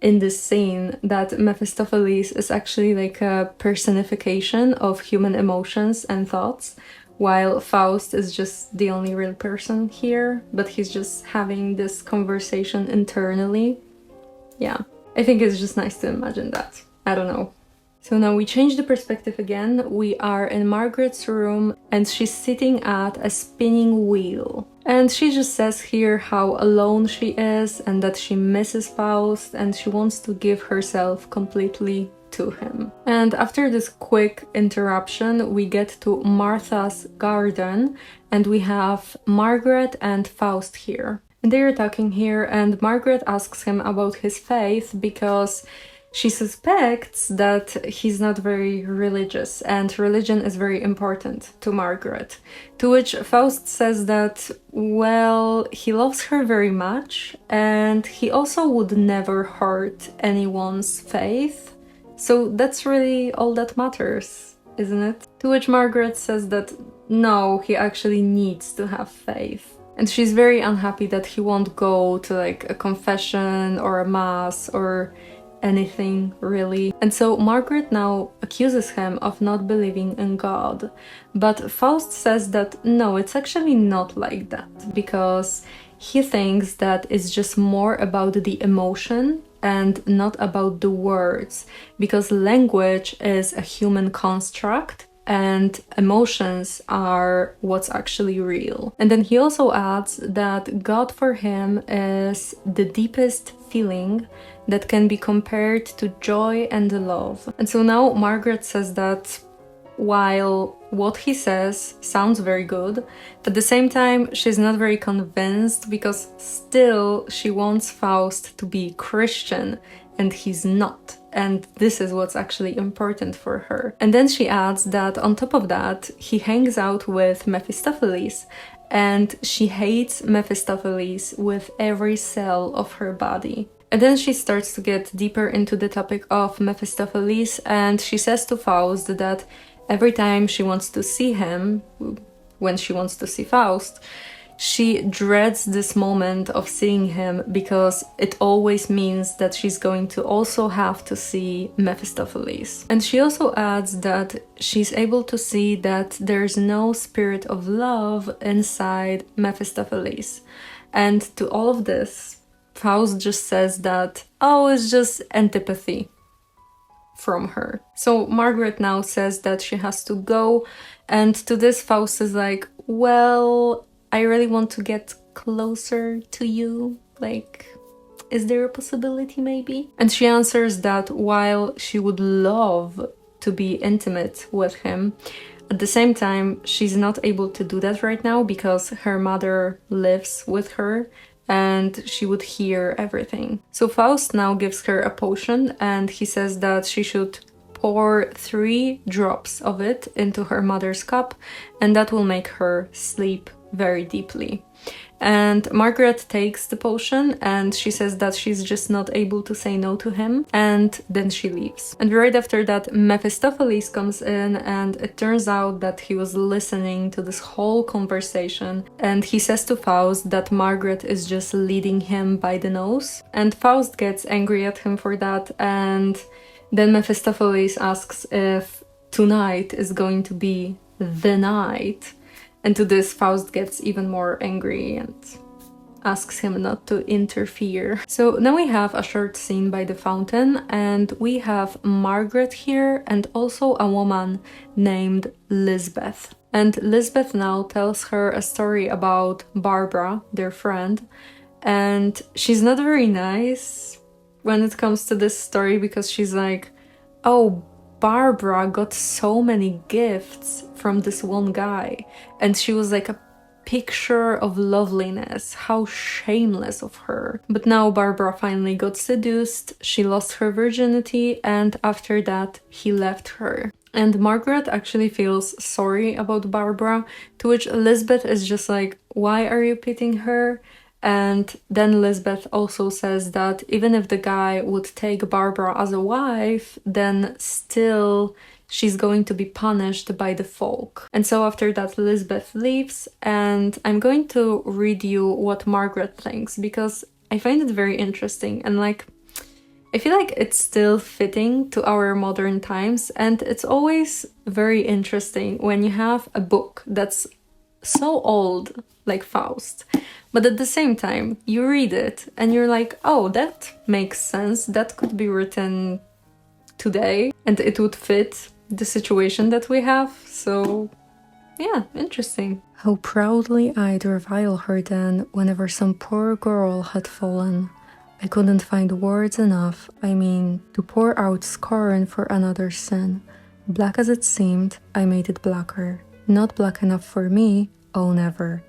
in this scene that Mephistopheles is actually like a personification of human emotions and thoughts, while Faust is just the only real person here, but he's just having this conversation internally. Yeah, I think it's just nice to imagine that. I don't know. So now we change the perspective again. We are in Margaret's room and she's sitting at a spinning wheel. And she just says here how alone she is and that she misses Faust and she wants to give herself completely to him. And after this quick interruption, we get to Martha's garden and we have Margaret and Faust here. And they are talking here and Margaret asks him about his faith because she suspects that he's not very religious and religion is very important to Margaret. To which Faust says that, well, he loves her very much and he also would never hurt anyone's faith. So that's really all that matters, isn't it? To which Margaret says that no, he actually needs to have faith. And she's very unhappy that he won't go to like a confession or a mass or anything really. And so Margaret now accuses him of not believing in God. But Faust says that no, it's actually not like that, because he thinks that it's just more about the emotion and not about the words, because language is a human construct and emotions are what's actually real. And then he also adds that God for him is the deepest feeling that can be compared to joy and love. And so now Margaret says that while what he says sounds very good, at the same time she's not very convinced, because still she wants Faust to be Christian and he's not. And this is what's actually important for her. And then she adds that on top of that, he hangs out with Mephistopheles and she hates Mephistopheles with every cell of her body. And then she starts to get deeper into the topic of Mephistopheles and she says to Faust that every time she wants to see him, when she wants to see Faust, she dreads this moment of seeing him because it always means that she's going to also have to see Mephistopheles. And she also adds that she's able to see that there's no spirit of love inside Mephistopheles. And to all of this, Faust just says that, oh, it's just antipathy from her. So Margaret now says that she has to go, and to this Faust is like, well, I really want to get closer to you, like, is there a possibility maybe? And she answers that while she would love to be intimate with him, at the same time she's not able to do that right now because her mother lives with her and she would hear everything. So Faust now gives her a potion and he says that she should pour 3 drops of it into her mother's cup and that will make her sleep very deeply. And Margaret takes the potion and she says that she's just not able to say no to him, and then she leaves. And right after that, Mephistopheles comes in and it turns out that he was listening to this whole conversation and he says to Faust that Margaret is just leading him by the nose, and Faust gets angry at him for that. And then Mephistopheles asks if tonight is going to be the night. And to this, Faust gets even more angry and asks him not to interfere. So now we have a short scene by the fountain and we have Margaret here and also a woman named Lisbeth. And Lisbeth now tells her a story about Barbara, their friend, and she's not very nice when it comes to this story because she's like, oh, Barbara got so many gifts from this one guy and she was like a picture of loveliness. How shameless of her. But now Barbara finally got seduced, she lost her virginity, and after that he left her. And Margaret actually feels sorry about Barbara, to which Lisbeth is just like, why are you pitying her? And then Lisbeth also says that even if the guy would take Barbara as a wife, then still she's going to be punished by the folk. And so after that, Lisbeth leaves, and I'm going to read you what Margaret thinks because I find it very interesting and like, I feel like it's still fitting to our modern times, and it's always very interesting when you have a book that's so old, like Faust, but at the same time you read it and you're like, oh, that makes sense, that could be written today, and it would fit the situation that we have. So yeah, interesting. How proudly I'd revile her then whenever some poor girl had fallen. I couldn't find words enough, I mean, to pour out scorn for another's sin. Black as it seemed, I made it blacker. Not black enough for me, oh never.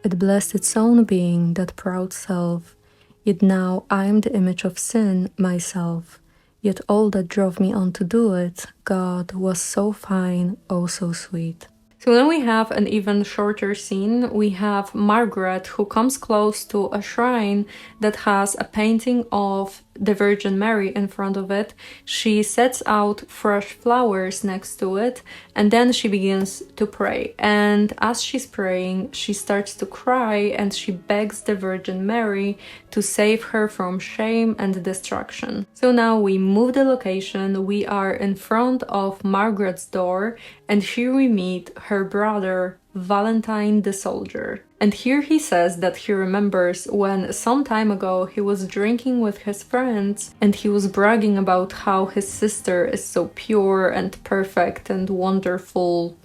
It blessed its own being, that proud self. Yet now I'm the image of sin, myself. Yet all that drove me on to do it, God, was so fine, oh so sweet. So then we have an even shorter scene. We have Margaret, who comes close to a shrine that has a painting of the Virgin Mary in front of it. She sets out fresh flowers next to it, and then she begins to pray. And as she's praying, she starts to cry, and she begs the Virgin Mary to save her from shame and destruction. So now we move the location. We are in front of Margaret's door, and here we meet her brother, Valentine the soldier. And here he says that he remembers when some time ago he was drinking with his friends and he was bragging about how his sister is so pure and perfect and wonderful,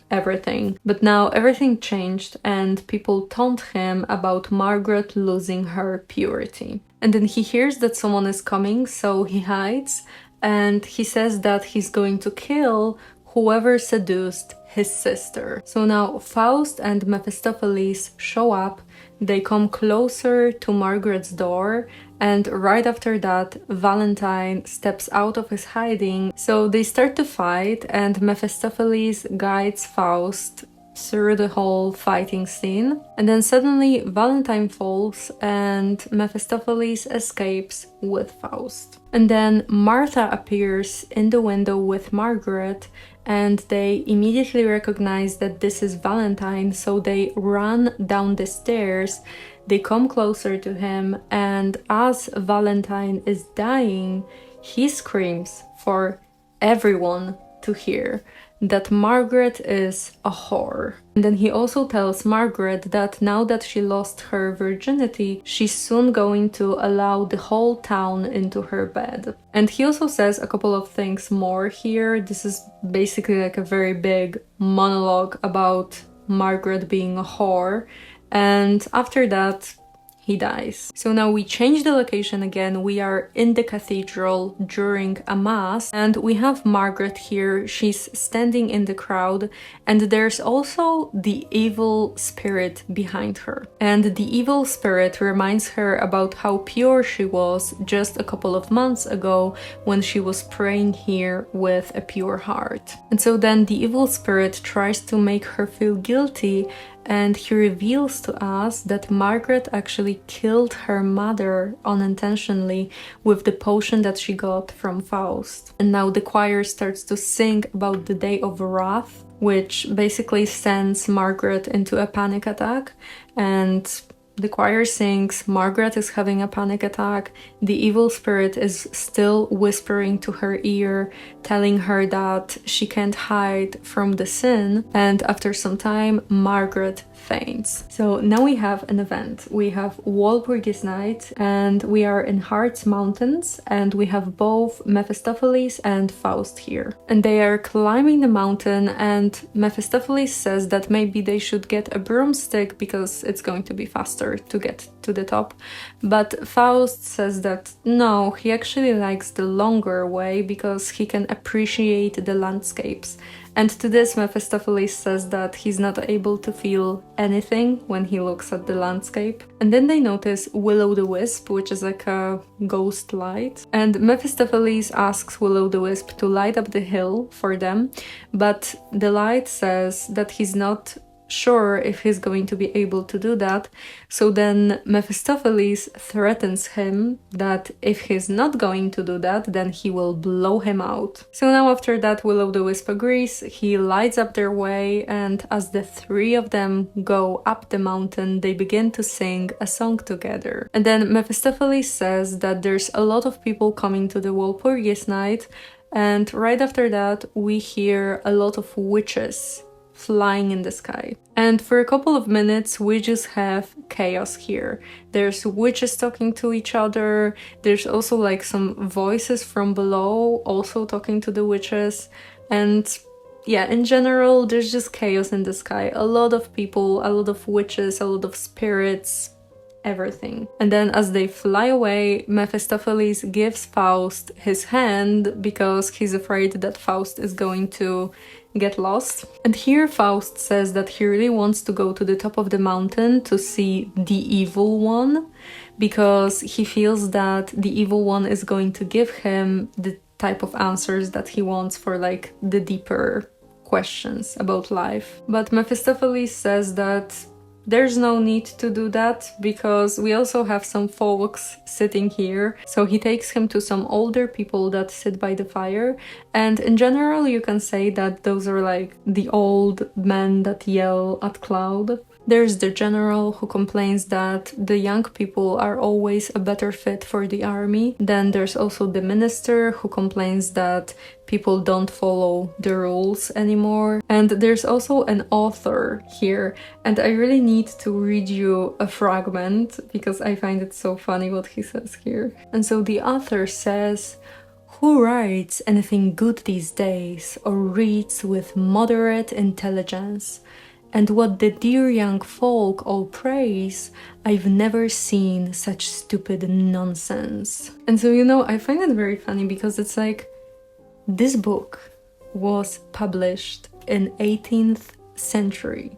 everything. But now everything changed and people taunt him about Margaret losing her purity. And then he hears that someone is coming, so he hides, and he says that he's going to kill whoever seduced his sister. So now Faust and Mephistopheles show up, they come closer to Margaret's door, and right after that Valentine steps out of his hiding. So they start to fight, and Mephistopheles guides Faust through the whole fighting scene. And then suddenly Valentine falls and Mephistopheles escapes with Faust. And then Martha appears in the window with Margaret, and they immediately recognize that this is Valentine, so they run down the stairs, they come closer to him, and as Valentine is dying, he screams for everyone to hear that Margaret is a whore. And then he also tells Margaret that now that she lost her virginity, she's soon going to allow the whole town into her bed. And he also says a couple of things more here. This is basically like a very big monologue about Margaret being a whore. And after that, he dies. So now we change the location again. We are in the cathedral during a mass, and we have Margaret here. She's standing in the crowd, and there's also the evil spirit behind her. And the evil spirit reminds her about how pure she was just a couple of months ago when she was praying here with a pure heart. And so then the evil spirit tries to make her feel guilty, and he reveals to us that Margaret actually killed her mother unintentionally with the potion that she got from Faust. And now the choir starts to sing about the day of wrath, which basically sends Margaret into a panic attack. And the choir sings, Margaret is having a panic attack, the evil spirit is still whispering to her ear, telling her that she can't hide from the sin, and after some time, Margaret faints. So now we have an event. We have Walpurgis Night, and we are in Harz Mountains, and we have both Mephistopheles and Faust here. And they are climbing the mountain, and Mephistopheles says that maybe they should get a broomstick because it's going to be faster to get to the top. But Faust says that no, he actually likes the longer way because he can appreciate the landscapes. And to this, Mephistopheles says that he's not able to feel anything when he looks at the landscape. And then they notice Will-o'-the-Wisp, which is like a ghost light. And Mephistopheles asks Will-o'-the-Wisp to light up the hill for them, but the light says that he's not sure if he's going to be able to do that. So then Mephistopheles threatens him that if he's not going to do that, then he will blow him out. So now after that, Will-o'-the-Wisp agrees, he lights up their way, and as the three of them go up the mountain, they begin to sing a song together. And then Mephistopheles says that there's a lot of people coming to the Walpurgis Night, and right after that we hear a lot of witches flying in the sky. And for a couple of minutes, we just have chaos here. There's witches talking to each other. There's also like some voices from below also talking to the witches. And yeah, in general, there's just chaos in the sky. A lot of people, a lot of witches, a lot of spirits, everything. And then as they fly away, Mephistopheles gives Faust his hand because he's afraid that Faust is going to get lost. And here Faust says that he really wants to go to the top of the mountain to see the evil one, because he feels that the evil one is going to give him the type of answers that he wants for like the deeper questions about life. But Mephistopheles says that there's no need to do that because we also have some folks sitting here. So he takes him to some older people that sit by the fire. And in general, you can say that those are like the old men that yell at cloud. There's the general who complains that the young people are always a better fit for the army. Then there's also the minister who complains that people don't follow the rules anymore. And there's also an author here. And I really need to read you a fragment because I find it so funny what he says here. And so the author says, "Who writes anything good these days or reads with moderate intelligence? And what the dear young folk all praise, I've never seen such stupid nonsense." And so, you know, I find it very funny because it's like, this book was published in 18th century.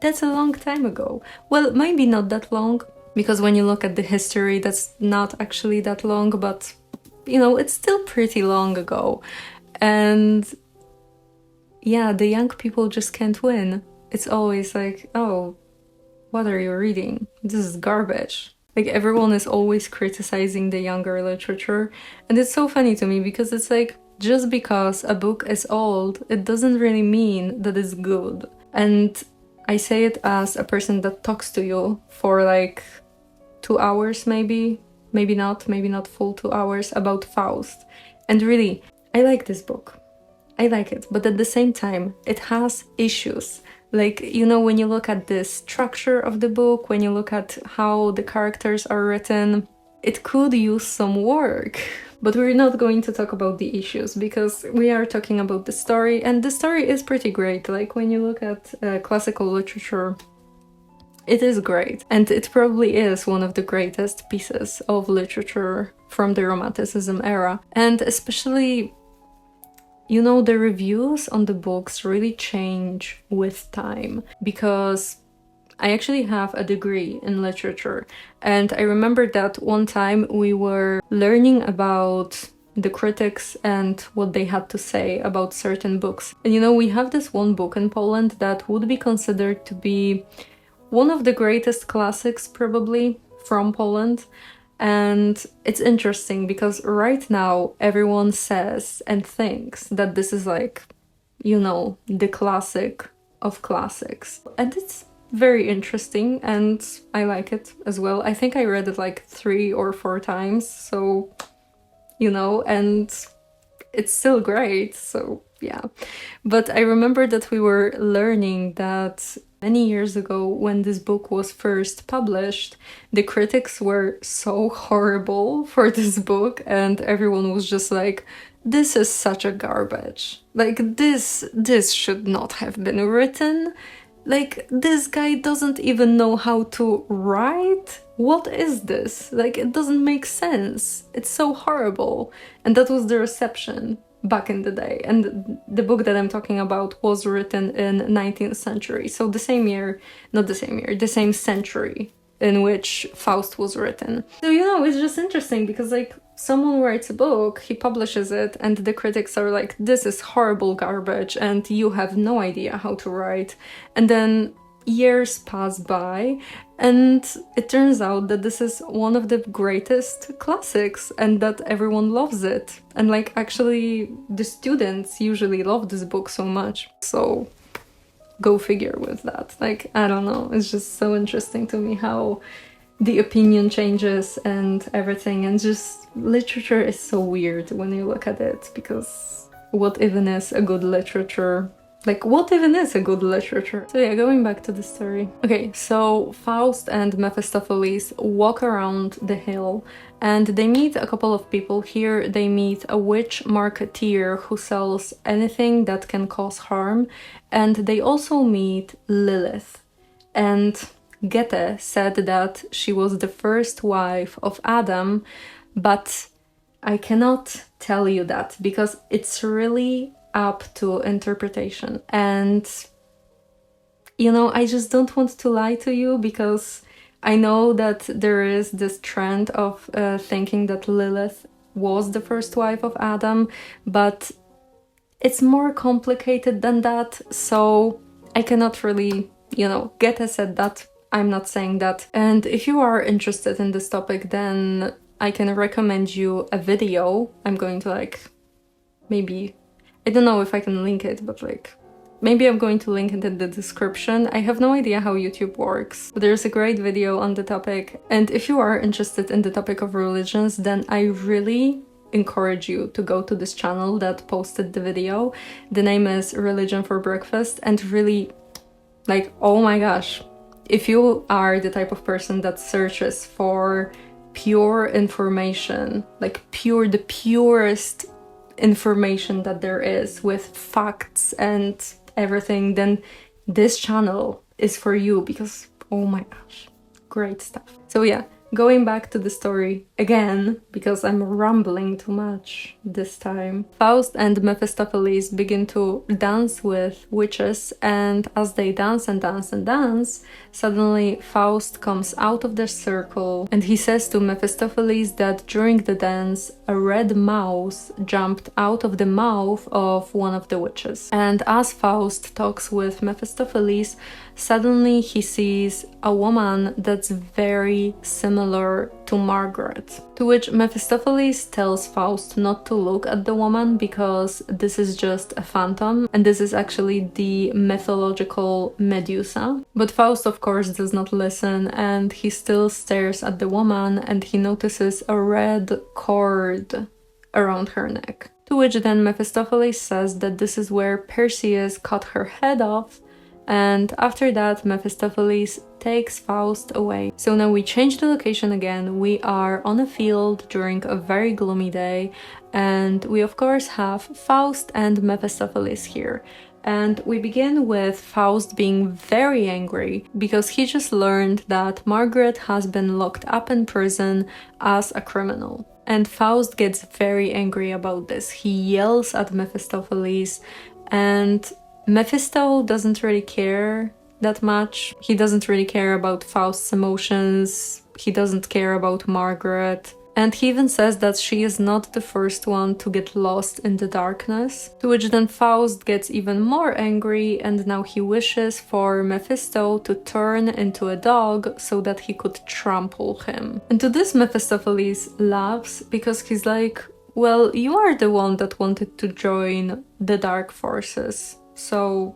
That's a long time ago. Well, maybe not that long, because when you look at the history, that's not actually that long, but, you know, it's still pretty long ago. And yeah, the young people just can't win. It's always like, oh, what are you reading? This is garbage. Like, everyone is always criticizing the younger literature. And it's so funny to me because it's like, just because a book is old, it doesn't really mean that it's good. And I say it as a person that talks to you for like 2 hours, maybe not full 2 hours about Faust. And really, I like this book. I like it, but at the same time, it has issues. Like, you know, when you look at the structure of the book, when you look at how the characters are written, it could use some work. But we're not going to talk about the issues because we are talking about the story, and the story is pretty great. Like, when you look at classical literature, it is great. And it probably is one of the greatest pieces of literature from the Romanticism era. And especially, you know, the reviews on the books really change with time, because I actually have a degree in literature, and I remember that one time we were learning about the critics and what they had to say about certain books. And you know, we have this one book in Poland that would be considered to be one of the greatest classics probably from Poland. And it's interesting because right now everyone says and thinks that this is like, you know, the classic of classics. And it's very interesting and I like it as well. I think I read it like 3 or 4 times, so, you know, and it's still great, so yeah. But I remember that we were learning that many years ago, when this book was first published, the critics were so horrible for this book, and everyone was just like, this is such a garbage. Like, this should not have been written. Like, this guy doesn't even know how to write. What is this? Like, it doesn't make sense. It's so horrible. And that was the reception back in the day. And the book that I'm talking about was written in 19th century. So the same year, not the same year, the same century in which Faust was written. So, you know, it's just interesting because, like, someone writes a book, he publishes it, and the critics are like, this is horrible garbage and you have no idea how to write. And then years pass by and it turns out that this is one of the greatest classics and that everyone loves it. And like, actually, the students usually love this book so much. So go figure with that. Like, I don't know, it's just so interesting to me how the opinion changes and everything, and just literature is so weird when you look at it, because what even is a good literature? Like, what even is a good literature? So yeah, going back to the story. Okay, so Faust and Mephistopheles walk around the hill and they meet a couple of people. Here they meet a witch marketeer who sells anything that can cause harm, and they also meet Lilith. And Goethe said that she was the first wife of Adam, but I cannot tell you that because it's really up to interpretation. And, you know, I just don't want to lie to you because I know that there is this trend of thinking that Lilith was the first wife of Adam, but it's more complicated than that, so I cannot really, you know, Goethe said that, I'm not saying that. And if you are interested in this topic, then I can recommend you a video. I'm going to like, maybe, I don't know if I can link it, but like, maybe I'm going to link it in the description. I have no idea how YouTube works, but there's a great video on the topic. And if you are interested in the topic of religions, then I really encourage you to go to this channel that posted the video. The name is Religion for Breakfast, and really, like, oh my gosh, if you are the type of person that searches for pure information, like the purest information that there is with facts and everything, then this channel is for you because, oh my gosh, great stuff. So yeah, going back to the story again, because I'm rambling too much this time. Faust and Mephistopheles begin to dance with witches, and as they dance and dance and dance, suddenly Faust comes out of the circle and he says to Mephistopheles that during the dance, a red mouse jumped out of the mouth of one of the witches. And as Faust talks with Mephistopheles, suddenly he sees a woman that's very similar to Margaret. To which Mephistopheles tells Faust not to look at the woman because this is just a phantom and this is actually the mythological Medusa. But Faust of course does not listen, and he still stares at the woman and he notices a red cord around her neck. To which then Mephistopheles says that this is where Perseus cut her head off, and after that Mephistopheles takes Faust away. So now we change the location again. We are on a field during a very gloomy day, and we of course have Faust and Mephistopheles here. And we begin with Faust being very angry because he just learned that Margaret has been locked up in prison as a criminal. And Faust gets very angry about this. He yells at Mephistopheles, and Mephisto doesn't really care that much. He doesn't really care about Faust's emotions. He doesn't care about Margaret. And he even says that she is not the first one to get lost in the darkness. To which then Faust gets even more angry, and now he wishes for Mephisto to turn into a dog so that he could trample him. And to this Mephistopheles laughs because he's like, well, you are the one that wanted to join the dark forces. So,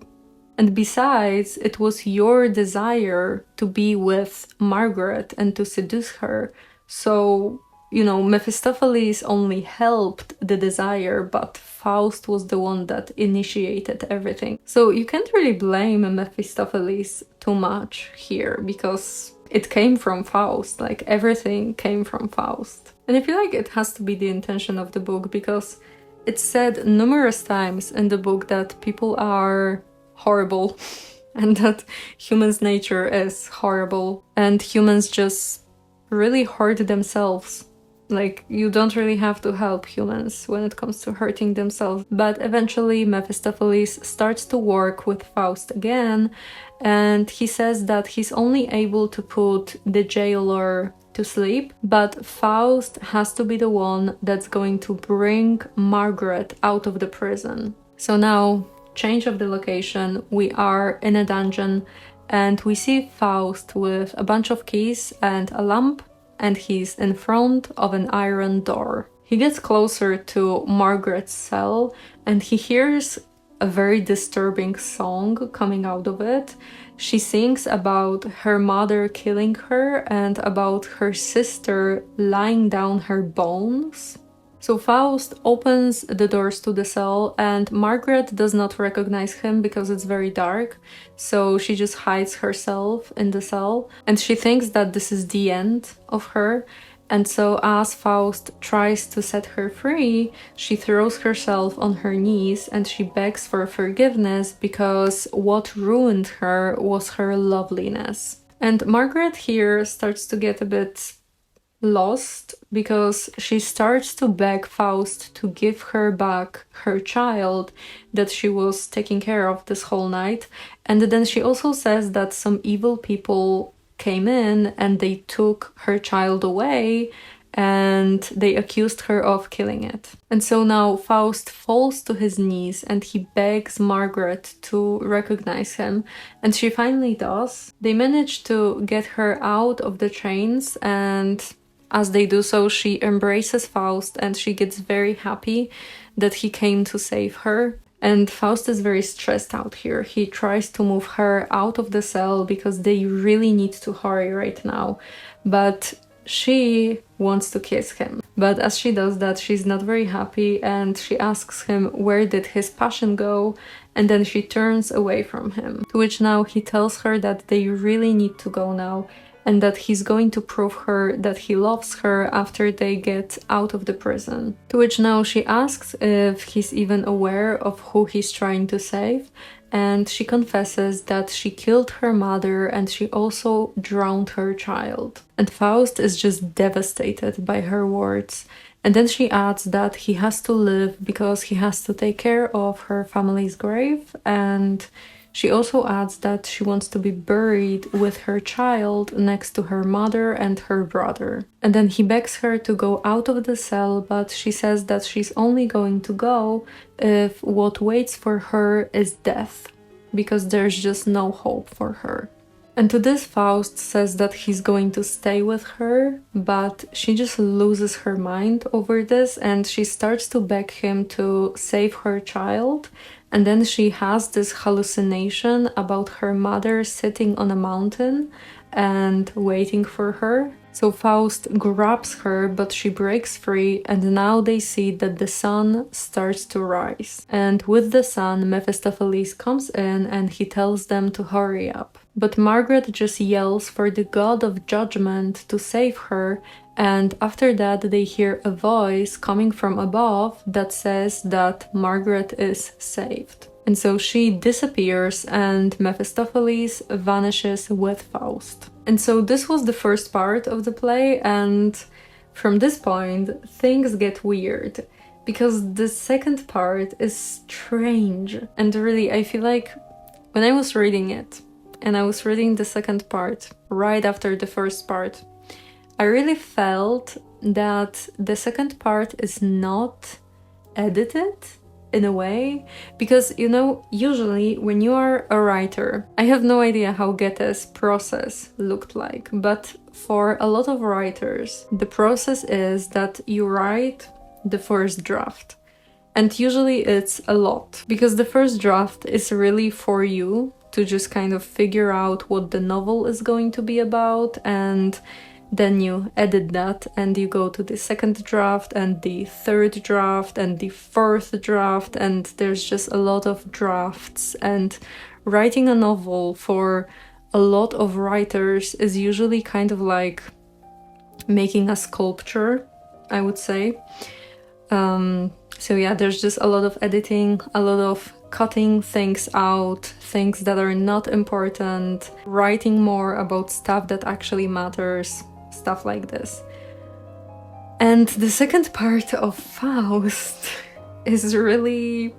and besides, it was your desire to be with Margaret and to seduce her. So, you know, Mephistopheles only helped the desire, but Faust was the one that initiated everything. So you can't really blame Mephistopheles too much here because it came from Faust, like everything came from Faust. And I feel like it has to be the intention of the book because it's said numerous times in the book that people are horrible and that humans' nature is horrible and humans just really hurt themselves. Like, you don't really have to help humans when it comes to hurting themselves. But eventually Mephistopheles starts to work with Faust again, and he says that he's only able to put the jailer to sleep, but Faust has to be the one that's going to bring Margaret out of the prison. So now, change of the location, we are in a dungeon, and we see Faust with a bunch of keys and a lamp, and he's in front of an iron door. He gets closer to Margaret's cell and he hears a very disturbing song coming out of it. She sings about her mother killing her and about her sister lying down her bones. So Faust opens the doors to the cell, and Margaret does not recognize him because it's very dark, so she just hides herself in the cell, and she thinks that this is the end of her. And so as Faust tries to set her free, she throws herself on her knees and she begs for forgiveness because what ruined her was her loveliness. And Margaret here starts to get a bit lost because she starts to beg Faust to give her back her child that she was taking care of this whole night. And then she also says that some evil people came in and they took her child away and they accused her of killing it. And so now Faust falls to his knees and he begs Margaret to recognize him, and she finally does. They manage to get her out of the chains, and as they do so, she embraces Faust and she gets very happy that he came to save her. And Faust is very stressed out here. He tries to move her out of the cell because they really need to hurry right now. But she wants to kiss him. But as she does that, she's not very happy and she asks him where did his passion go, and then she turns away from him. To which now he tells her that they really need to go now, and that he's going to prove her that he loves her after they get out of the prison. To which now she asks if he's even aware of who he's trying to save, and she confesses that she killed her mother and she also drowned her child. And Faust is just devastated by her words. And then she adds that he has to live because he has to take care of her family's grave, and she also adds that she wants to be buried with her child next to her mother and her brother. And then he begs her to go out of the cell, but she says that she's only going to go if what waits for her is death, because there's just no hope for her. And to this, Faust says that he's going to stay with her, but she just loses her mind over this and she starts to beg him to save her child. And then she has this hallucination about her mother sitting on a mountain and waiting for her. So Faust grabs her, but she breaks free, and now they see that the sun starts to rise. And with the sun, Mephistopheles comes in and he tells them to hurry up. But Margaret just yells for the god of judgment to save her, and after that they hear a voice coming from above that says that Margaret is saved. And so she disappears and Mephistopheles vanishes with Faust. And so this was the first part of the play, and from this point things get weird because the second part is strange. And really, I feel like when I was reading it and I was reading the second part right after the first part, I really felt that the second part is not edited in a way, because, you know, usually when you are a writer, I have no idea how Goethe's process looked like, but for a lot of writers, the process is that you write the first draft. And usually it's a lot, because the first draft is really for you to just kind of figure out what the novel is going to be about, and then you edit that and you go to the second draft and the third draft and the fourth draft, and there's just a lot of drafts. And writing a novel for a lot of writers is usually kind of like making a sculpture, I would say. So yeah, there's just a lot of editing, a lot of cutting things out, things that are not important, writing more about stuff that actually matters, stuff like this. And the second part of Faust is really,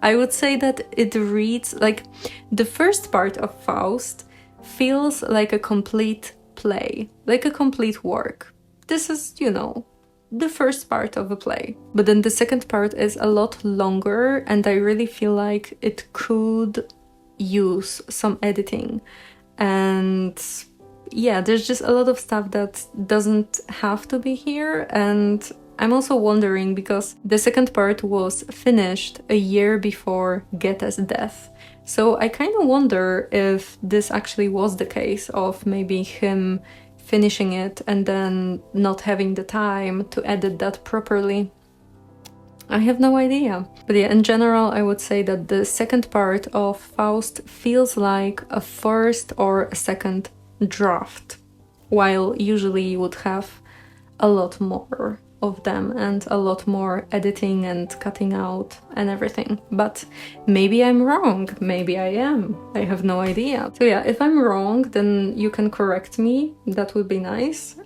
I would say that it reads like the first part of Faust feels like a complete play, like a complete work. This is, you know, the first part of a play. But then the second part is a lot longer, and I really feel like it could use some editing. And yeah, there's just a lot of stuff that doesn't have to be here. And I'm also wondering, because the second part was finished a year before Goethe's death. So I kind of wonder if this actually was the case of maybe him finishing it and then not having the time to edit that properly. I have no idea. But yeah, in general, I would say that the second part of Faust feels like a first or a second draft, while usually you would have a lot more of them and a lot more editing and cutting out and everything. But maybe I'm wrong, maybe I am, I have no idea. So yeah, if I'm wrong, then you can correct me, that would be nice.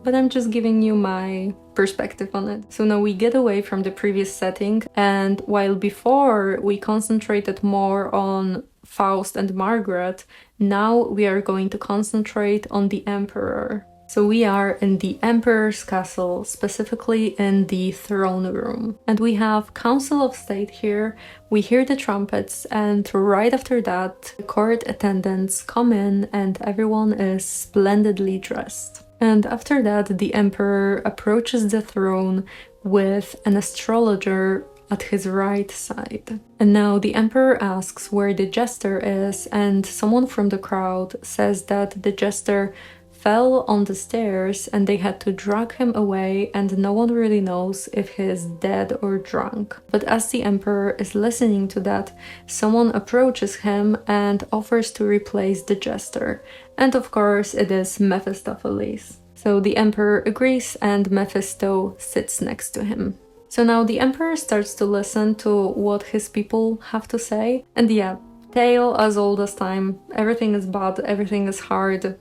But I'm just giving you my perspective on it. So now we get away from the previous setting, and while before we concentrated more on Faust and Margaret, now we are going to concentrate on the Emperor. So we are in the Emperor's castle, specifically in the throne room. And we have Council of State here, we hear the trumpets, and right after that, the court attendants come in and everyone is splendidly dressed. And after that, the Emperor approaches the throne with an astrologer at his right side. And now the Emperor asks where the jester is, and someone from the crowd says that the jester fell on the stairs and they had to drag him away, and no one really knows if he is dead or drunk. But as the Emperor is listening to that, someone approaches him and offers to replace the jester. And of course it is Mephistopheles. So the Emperor agrees and Mephisto sits next to him. So now the Emperor starts to listen to what his people have to say. And yeah, tale as old as time, everything is bad, everything is hard.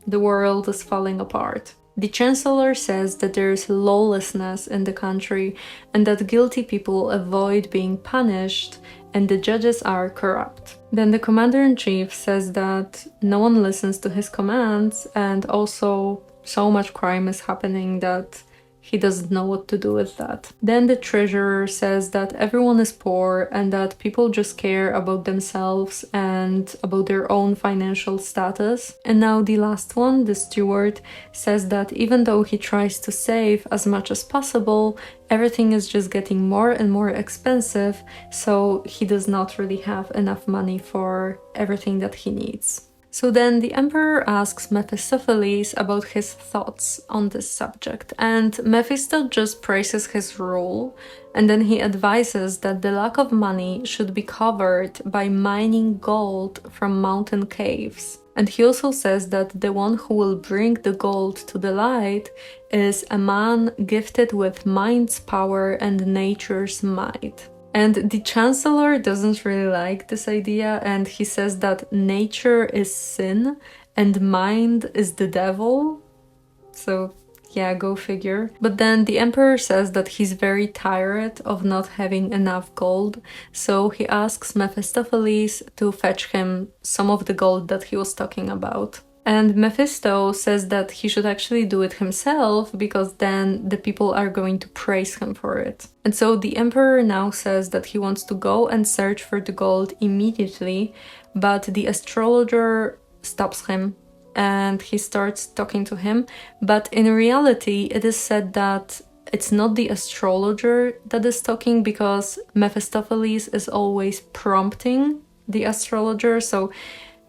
The world is falling apart. The Chancellor says that there is lawlessness in the country and that guilty people avoid being punished and the judges are corrupt. Then the Commander-in-Chief says that no one listens to his commands, and also so much crime is happening that he doesn't know what to do with that. Then the treasurer says that everyone is poor and that people just care about themselves and about their own financial status. And now the last one, the steward, says that even though he tries to save as much as possible, everything is just getting more and more expensive, so he does not really have enough money for everything that he needs. So then the Emperor asks Mephistopheles about his thoughts on this subject, and Mephisto just praises his rule, and then he advises that the lack of money should be covered by mining gold from mountain caves. And he also says that the one who will bring the gold to the light is a man gifted with mind's power and nature's might. And the Chancellor doesn't really like this idea, and he says that nature is sin and mind is the devil. So yeah, go figure. But then the Emperor says that he's very tired of not having enough gold, so he asks Mephistopheles to fetch him some of the gold that he was talking about. And Mephisto says that he should actually do it himself, because then the people are going to praise him for it. And so the Emperor now says that he wants to go and search for the gold immediately, but the astrologer stops him and he starts talking to him. But in reality, it is said that it's not the astrologer that is talking, because Mephistopheles is always prompting the astrologer. So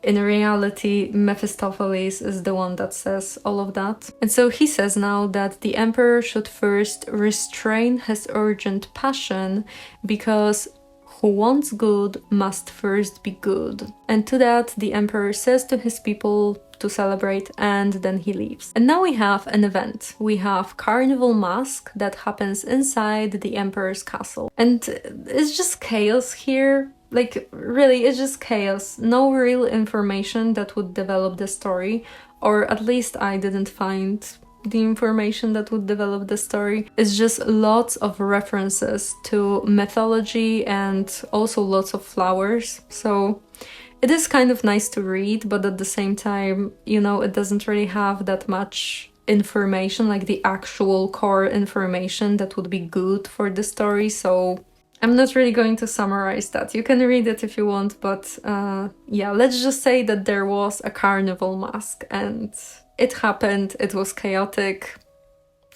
in reality, Mephistopheles is the one that says all of that. And so he says now that the Emperor should first restrain his urgent passion, because who wants good must first be good. And to that, the Emperor says to his people to celebrate, and then he leaves. And now we have an event. We have Carnival Mask that happens inside the Emperor's castle. And it's just chaos here. Like, really, it's just chaos. No real information that would develop the story, or at least I didn't find the information that would develop the story. It's just lots of references to mythology and also lots of flowers. So it is kind of nice to read, but at the same time, you know, it doesn't really have that much information, like the actual core information that would be good for the story. So I'm not really going to summarize that. You can read it if you want, but yeah, let's just say that there was a carnival mask and it happened, it was chaotic,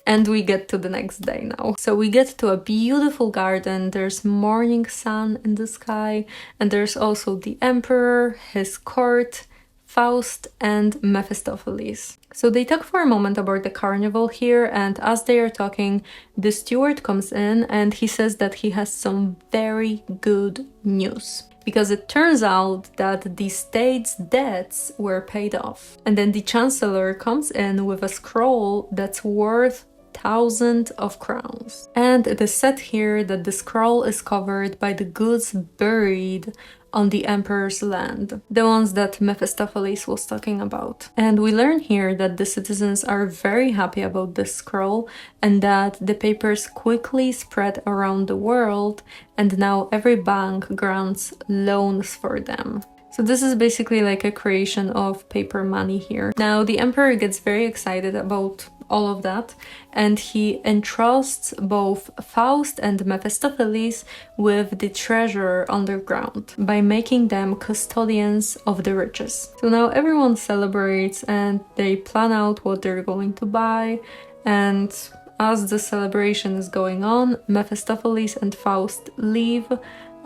and we get to the next day now. So we get to a beautiful garden, there's morning sun in the sky, and there's also the Emperor, his court, Faust and Mephistopheles. So they talk for a moment about the carnival here, and as they are talking, the steward comes in and he says that he has some very good news. Because it turns out that the state's debts were paid off. And then the chancellor comes in with a scroll that's worth thousands of crowns. And it is said here that the scroll is covered by the goods buried on the emperor's land, the ones that Mephistopheles was talking about. And we learn here that the citizens are very happy about this scroll and that the papers quickly spread around the world, and now every bank grants loans for them. So this is basically like a creation of paper money here. Now the emperor gets very excited about all of that, and he entrusts both Faust and Mephistopheles with the treasure underground by making them custodians of the riches. So now everyone celebrates and they plan out what they're going to buy, and as the celebration is going on, Mephistopheles and Faust leave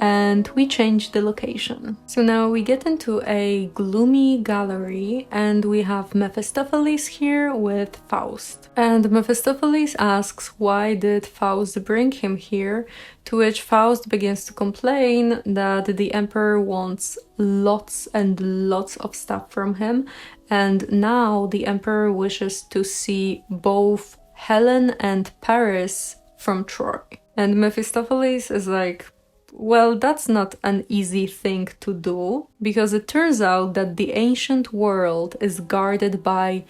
and we change the location. So now we get into a gloomy gallery and we have Mephistopheles here with Faust. And Mephistopheles asks why did Faust bring him here, to which Faust begins to complain that the emperor wants lots and lots of stuff from him, and now the emperor wishes to see both Helen and Paris from Troy. And Mephistopheles is like, well, that's not an easy thing to do, because it turns out that the ancient world is guarded by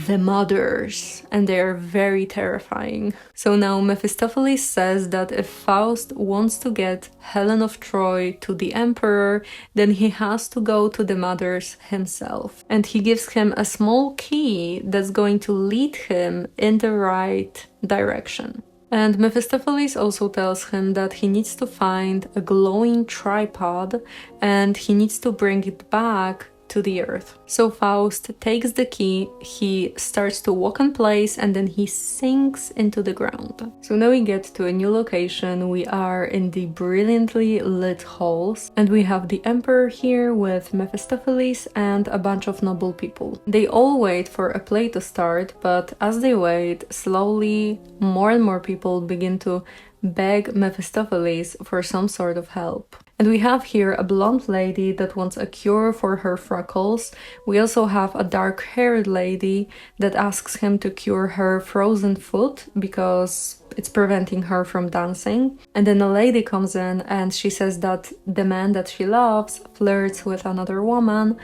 the mothers, and they are very terrifying. So now Mephistopheles says that if Faust wants to get Helen of Troy to the emperor, then he has to go to the mothers himself. And he gives him a small key that's going to lead him in the right direction. And Mephistopheles also tells him that he needs to find a glowing tripod and he needs to bring it back to the earth. So Faust takes the key, he starts to walk in place, and then he sinks into the ground. So now we get to a new location. We are in the brilliantly lit halls, and we have the emperor here with Mephistopheles and a bunch of noble people. They all wait for a play to start, but as they wait, slowly more and more people begin to beg Mephistopheles for some sort of help. And we have here a blonde lady that wants a cure for her freckles. We also have a dark-haired lady that asks him to cure her frozen foot because it's preventing her from dancing. And then a lady comes in and she says that the man that she loves flirts with another woman.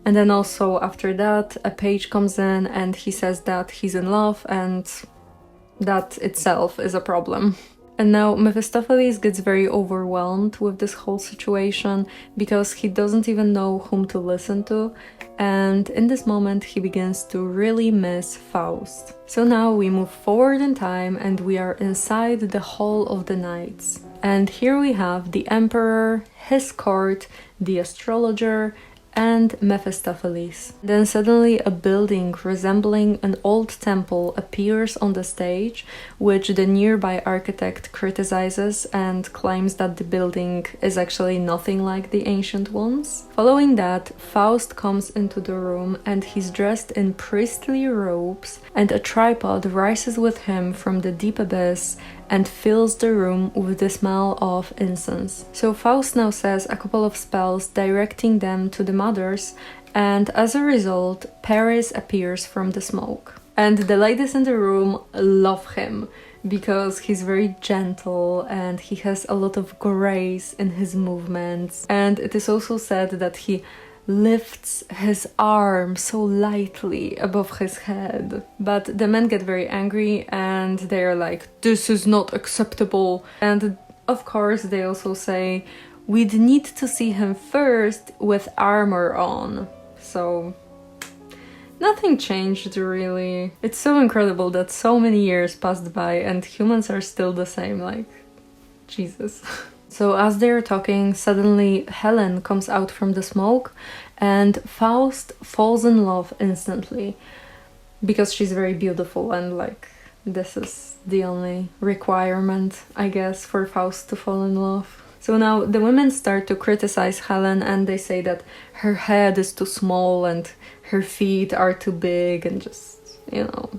And then also after that, a page comes in and he says that he's in love, and that itself is a problem. And now Mephistopheles gets very overwhelmed with this whole situation because he doesn't even know whom to listen to, and in this moment he begins to really miss Faust. So now we move forward in time and we are inside the Hall of the Knights. And here we have the emperor, his court, the astrologer, and Mephistopheles. Then suddenly a building resembling an old temple appears on the stage, which the nearby architect criticizes and claims that the building is actually nothing like the ancient ones. Following that, Faust comes into the room and he's dressed in priestly robes, and a tripod rises with him from the deep abyss and fills the room with the smell of incense. So Faust now says a couple of spells directing them to the mothers, and as a result, Paris appears from the smoke. And the ladies in the room love him because he's very gentle and he has a lot of grace in his movements. And it is also said that he lifts his arm so lightly above his head. But the men get very angry and they're like, this is not acceptable. And of course they also say, we'd need to see him first with armor on. So nothing changed really. It's so incredible that so many years passed by and humans are still the same, like, Jesus. So as they're talking, suddenly Helen comes out from the smoke and Faust falls in love instantly because she's very beautiful, and like this is the only requirement, I guess, for Faust to fall in love. So now the women start to criticize Helen, and they say that her head is too small and her feet are too big and just,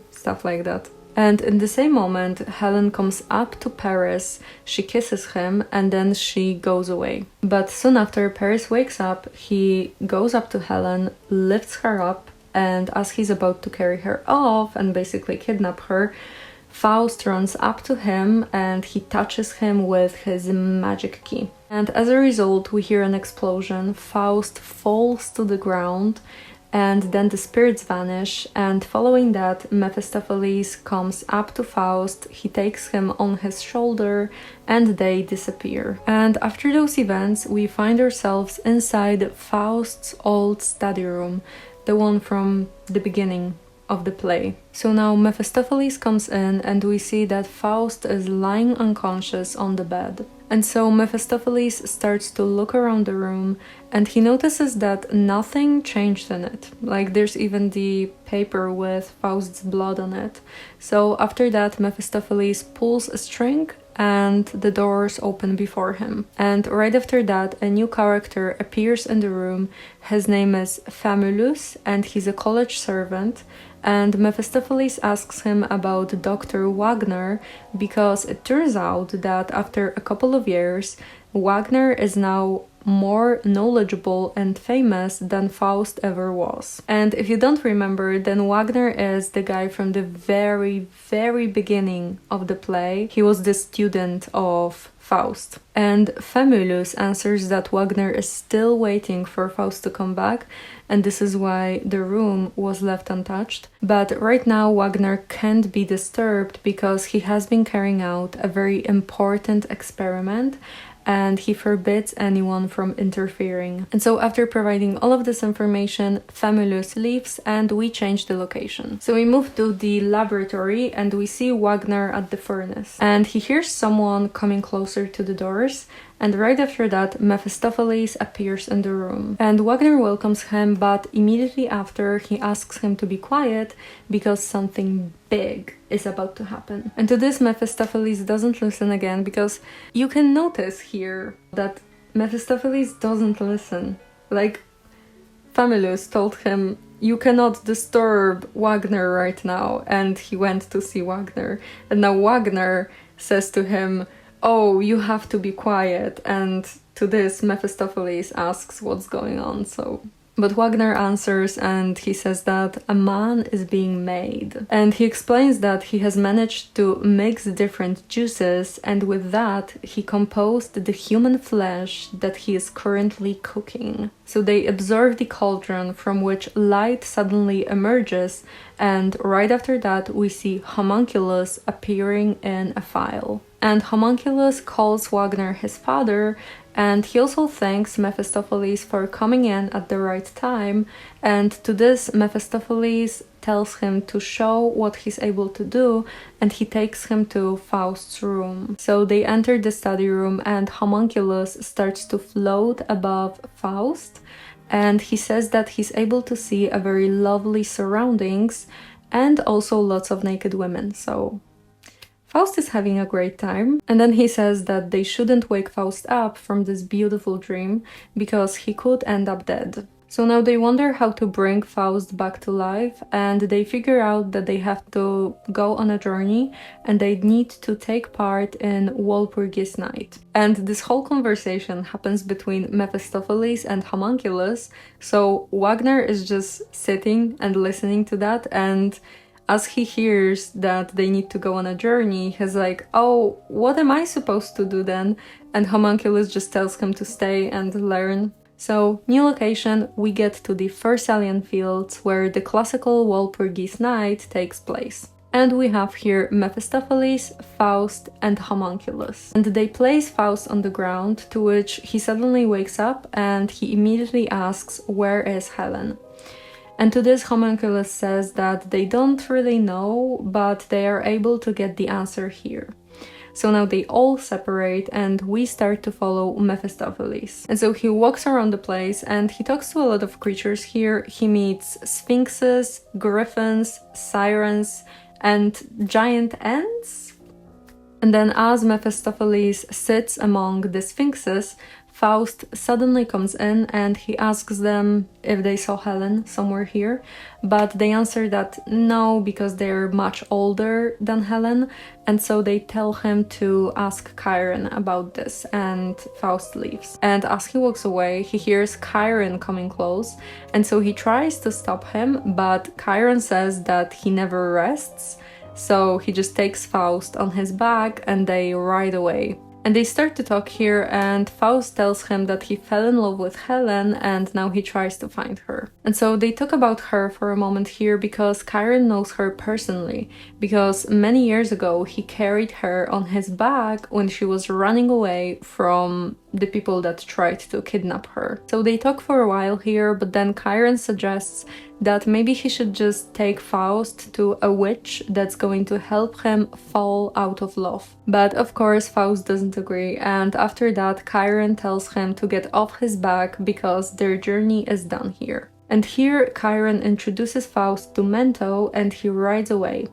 stuff like that. And in the same moment, Helen comes up to Paris, she kisses him, and then she goes away. But soon after, Paris wakes up, he goes up to Helen, lifts her up, and as he's about to carry her off and basically kidnap her, Faust runs up to him and he touches him with his magic key. And as a result, we hear an explosion, Faust falls to the ground, and then the spirits vanish, and following that, Mephistopheles comes up to Faust, he takes him on his shoulder, and they disappear. And after those events, we find ourselves inside Faust's old study room, the one from the beginning of the play. So now Mephistopheles comes in and we see that Faust is lying unconscious on the bed. And so Mephistopheles starts to look around the room and he notices that nothing changed in it. Like there's even the paper with Faust's blood on it. So after that, Mephistopheles pulls a string and the doors open before him. And right after that, a new character appears in the room. His name is Famulus and he's a college servant. And Mephistopheles asks him about Dr. Wagner because it turns out that after a couple of years, Wagner is now more knowledgeable and famous than Faust ever was. And if you don't remember, then Wagner is the guy from the very, very beginning of the play. He was the student of Faust. And Famulus answers that Wagner is still waiting for Faust to come back, and this is why the room was left untouched. But right now Wagner can't be disturbed because he has been carrying out a very important experiment and he forbids anyone from interfering. And so after providing all of this information, Famulus leaves and we change the location. So we move to the laboratory and we see Wagner at the furnace. And he hears someone coming closer to the doors, and right after that, Mephistopheles appears in the room. And Wagner welcomes him, but immediately after, he asks him to be quiet because something big is about to happen. And to this, Mephistopheles doesn't listen again because you can notice here that Mephistopheles doesn't listen. Like, Famulus told him, you cannot disturb Wagner right now, and he went to see Wagner. And now Wagner says to him, oh, you have to be quiet, and to this Mephistopheles asks what's going on, But Wagner answers and he says that a man is being made. And he explains that he has managed to mix different juices, and with that he composed the human flesh that he is currently cooking. So they observe the cauldron from which light suddenly emerges, and right after that we see Homunculus appearing in a phial. And Homunculus calls Wagner his father, and he also thanks Mephistopheles for coming in at the right time, and to this Mephistopheles tells him to show what he's able to do, and he takes him to Faust's room. So they enter the study room and Homunculus starts to float above Faust, and he says that he's able to see a very lovely surroundings and also lots of naked women, so Faust is having a great time, and then he says that they shouldn't wake Faust up from this beautiful dream because he could end up dead. So now they wonder how to bring Faust back to life, and they figure out that they have to go on a journey and they need to take part in Walpurgis Night. And this whole conversation happens between Mephistopheles and Homunculus, so Wagner is just sitting and listening to that, and as he hears that they need to go on a journey, he's like, oh, what am I supposed to do then? And Homunculus just tells him to stay and learn. So, new location, we get to the Pharsalian fields where the classical Walpurgis Night takes place. And we have here Mephistopheles, Faust, and Homunculus. And they place Faust on the ground, to which he suddenly wakes up and he immediately asks, where is Helen? And to this, Homunculus says that they don't really know, but they are able to get the answer here. So now they all separate and we start to follow Mephistopheles. And so he walks around the place and he talks to a lot of creatures here. He meets sphinxes, griffins, sirens, and giant ants. And then as Mephistopheles sits among the sphinxes, Faust suddenly comes in and he asks them if they saw Helen somewhere here, but they answer that no, because they're much older than Helen, and so they tell him to ask Chiron about this, and Faust leaves. And as he walks away, he hears Chiron coming close, and so he tries to stop him, but Chiron says that he never rests, so he just takes Faust on his back and they ride away. And they start to talk here, and Faust tells him that he fell in love with Helen and now he tries to find her. And so they talk about her for a moment here because Chiron knows her personally, because many years ago he carried her on his back when she was running away from the people that tried to kidnap her. So they talk for a while here, but then Chiron suggests that maybe he should just take Faust to a witch that's going to help him fall out of love. But of course Faust doesn't agree, and after that Chiron tells him to get off his back because their journey is done here. And here Chiron introduces Faust to Mento and he rides away.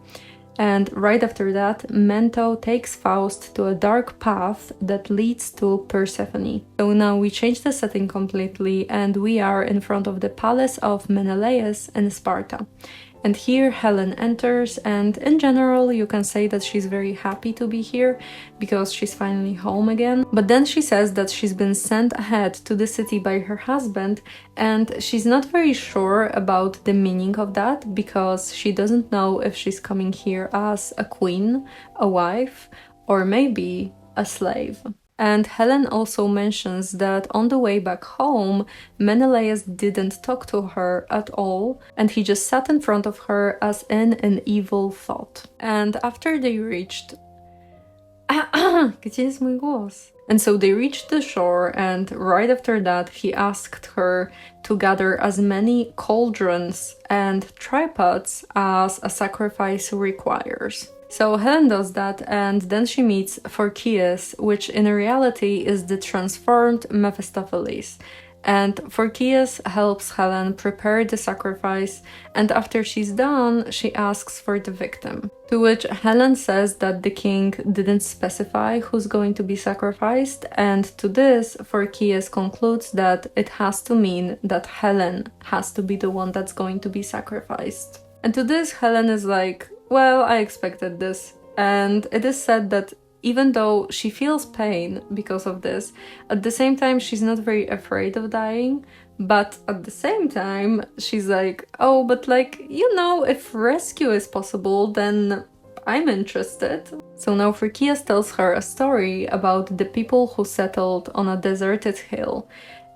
And right after that, Mento takes Faust to a dark path that leads to Persephone. So now we change the setting completely and we are in front of the palace of Menelaus in Sparta. And here Helen enters, and in general you can say that she's very happy to be here because she's finally home again. But then she says that she's been sent ahead to the city by her husband, and she's not very sure about the meaning of that because she doesn't know if she's coming here as a queen, a wife, or maybe a slave. And Helen also mentions that on the way back home, Menelaus didn't talk to her at all, and he just sat in front of her as in an evil thought. And after they reached... Gdzie jest mój głos? And so they reached the shore, and right after that he asked her to gather as many cauldrons and tripods as a sacrifice requires. So Helen does that, and then she meets Phorkys, which in reality is the transformed Mephistopheles. And Phorkys helps Helen prepare the sacrifice, and after she's done, she asks for the victim. To which Helen says that the king didn't specify who's going to be sacrificed, and to this, Phorkys concludes that it has to mean that Helen has to be the one that's going to be sacrificed. And to this, Helen is like, well, I expected this. And it is said that even though she feels pain because of this, at the same time she's not very afraid of dying, but at the same time she's like, oh, but like, you know, if rescue is possible, then I'm interested. So now Phorkys tells her a story about the people who settled on a deserted hill,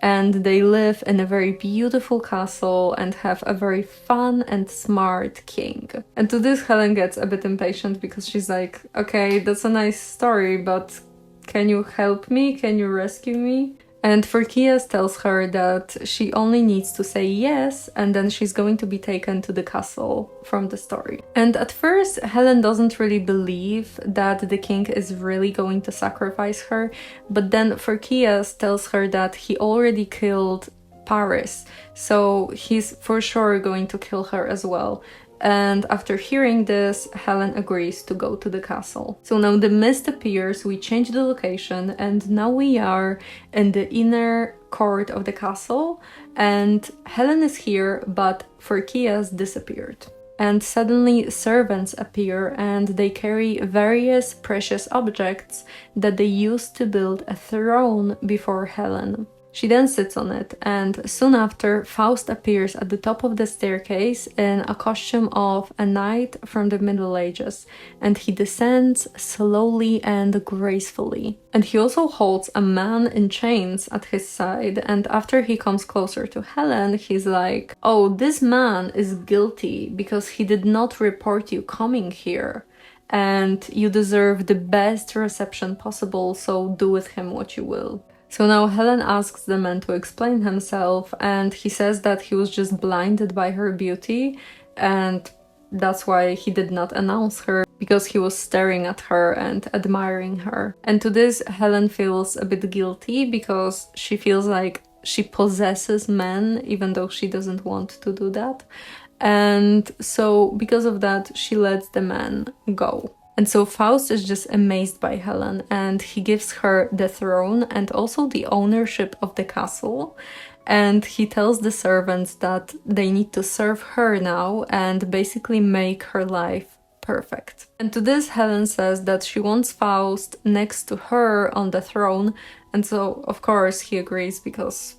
and they live in a very beautiful castle and have a very fun and smart king. And to this, Helen gets a bit impatient because she's like, okay, that's a nice story, but can you help me? Can you rescue me? And Phorkys tells her that she only needs to say yes, and then she's going to be taken to the castle from the story. And at first, Helen doesn't really believe that the king is really going to sacrifice her, but then Phorkys tells her that he already killed Paris, so he's for sure going to kill her as well. And after hearing this, Helen agrees to go to the castle. So now the mist appears, we change the location, and now we are in the inner court of the castle, and Helen is here, but Phorkys disappeared. And suddenly servants appear, and they carry various precious objects that they used to build a throne before Helen. She then sits on it, and soon after, Faust appears at the top of the staircase in a costume of a knight from the Middle Ages, and he descends slowly and gracefully. And he also holds a man in chains at his side, and after he comes closer to Helen, he's like, oh, this man is guilty because he did not report you coming here, and you deserve the best reception possible, so do with him what you will. So now Helen asks the man to explain himself, and he says that he was just blinded by her beauty, and that's why he did not announce her, because he was staring at her and admiring her. And to this, Helen feels a bit guilty because she feels like she possesses men, even though she doesn't want to do that. And so because of that, she lets the man go. And so Faust is just amazed by Helen, and he gives her the throne and also the ownership of the castle. And he tells the servants that they need to serve her now and basically make her life perfect. And to this, Helen says that she wants Faust next to her on the throne. And so, of course, he agrees because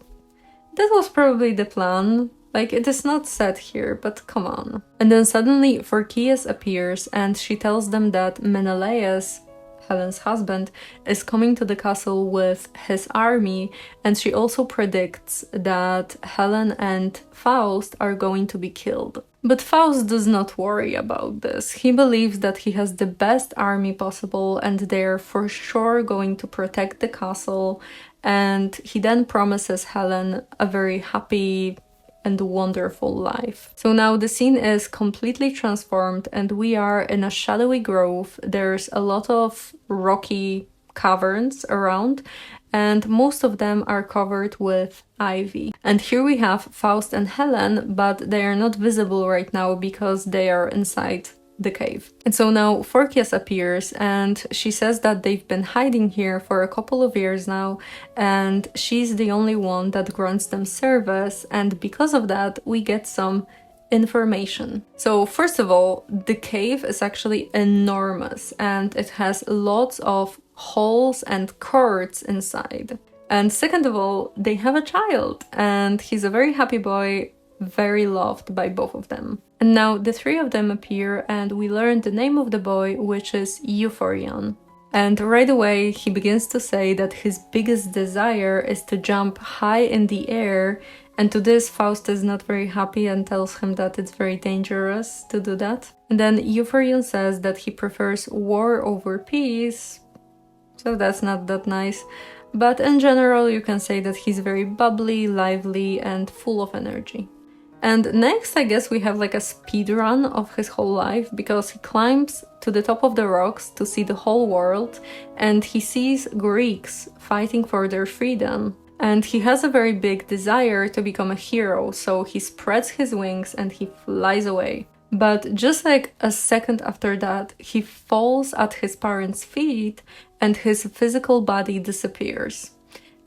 that was probably the plan. Like, it is not said here, but come on. And then suddenly Phorkys appears and she tells them that Menelaus, Helen's husband, is coming to the castle with his army, and she also predicts that Helen and Faust are going to be killed. But Faust does not worry about this. He believes that he has the best army possible and they're for sure going to protect the castle, and he then promises Helen a very happy and wonderful life. So now the scene is completely transformed and we are in a shadowy grove. There's a lot of rocky caverns around and most of them are covered with ivy. And here we have Faust and Helen, but they are not visible right now because they are inside the cave. And so now Phorkys appears and she says that they've been hiding here for a couple of years now and she's the only one that grants them service, and because of that we get some information. So first of all, the cave is actually enormous and it has lots of holes and courts inside. And second of all, they have a child and he's a very happy boy, very loved by both of them. And now the three of them appear and we learn the name of the boy, which is Euphorion. And right away he begins to say that his biggest desire is to jump high in the air, and to this Faust is not very happy and tells him that it's very dangerous to do that. And then Euphorion says that he prefers war over peace, so that's not that nice. But in general you can say that he's very bubbly, lively and full of energy. And next, I guess we have like a speed run of his whole life, because he climbs to the top of the rocks to see the whole world and he sees Greeks fighting for their freedom. And he has a very big desire to become a hero, so he spreads his wings and he flies away. But just like a second after that, he falls at his parents' feet and his physical body disappears.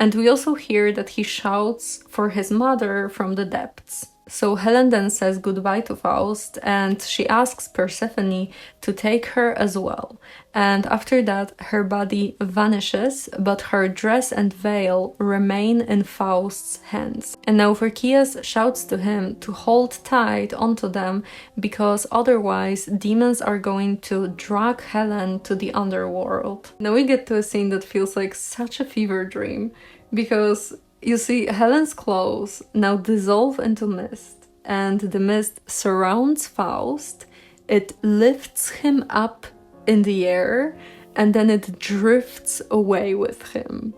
And we also hear that he shouts for his mother from the depths. So Helen then says goodbye to Faust and she asks Persephone to take her as well. And after that, her body vanishes, but her dress and veil remain in Faust's hands. And now Phorkys shouts to him to hold tight onto them, because otherwise demons are going to drag Helen to the underworld. Now we get to a scene that feels like such a fever dream, because you see Helen's clothes now dissolve into mist, and the mist surrounds Faust, it lifts him up in the air, and then it drifts away with him.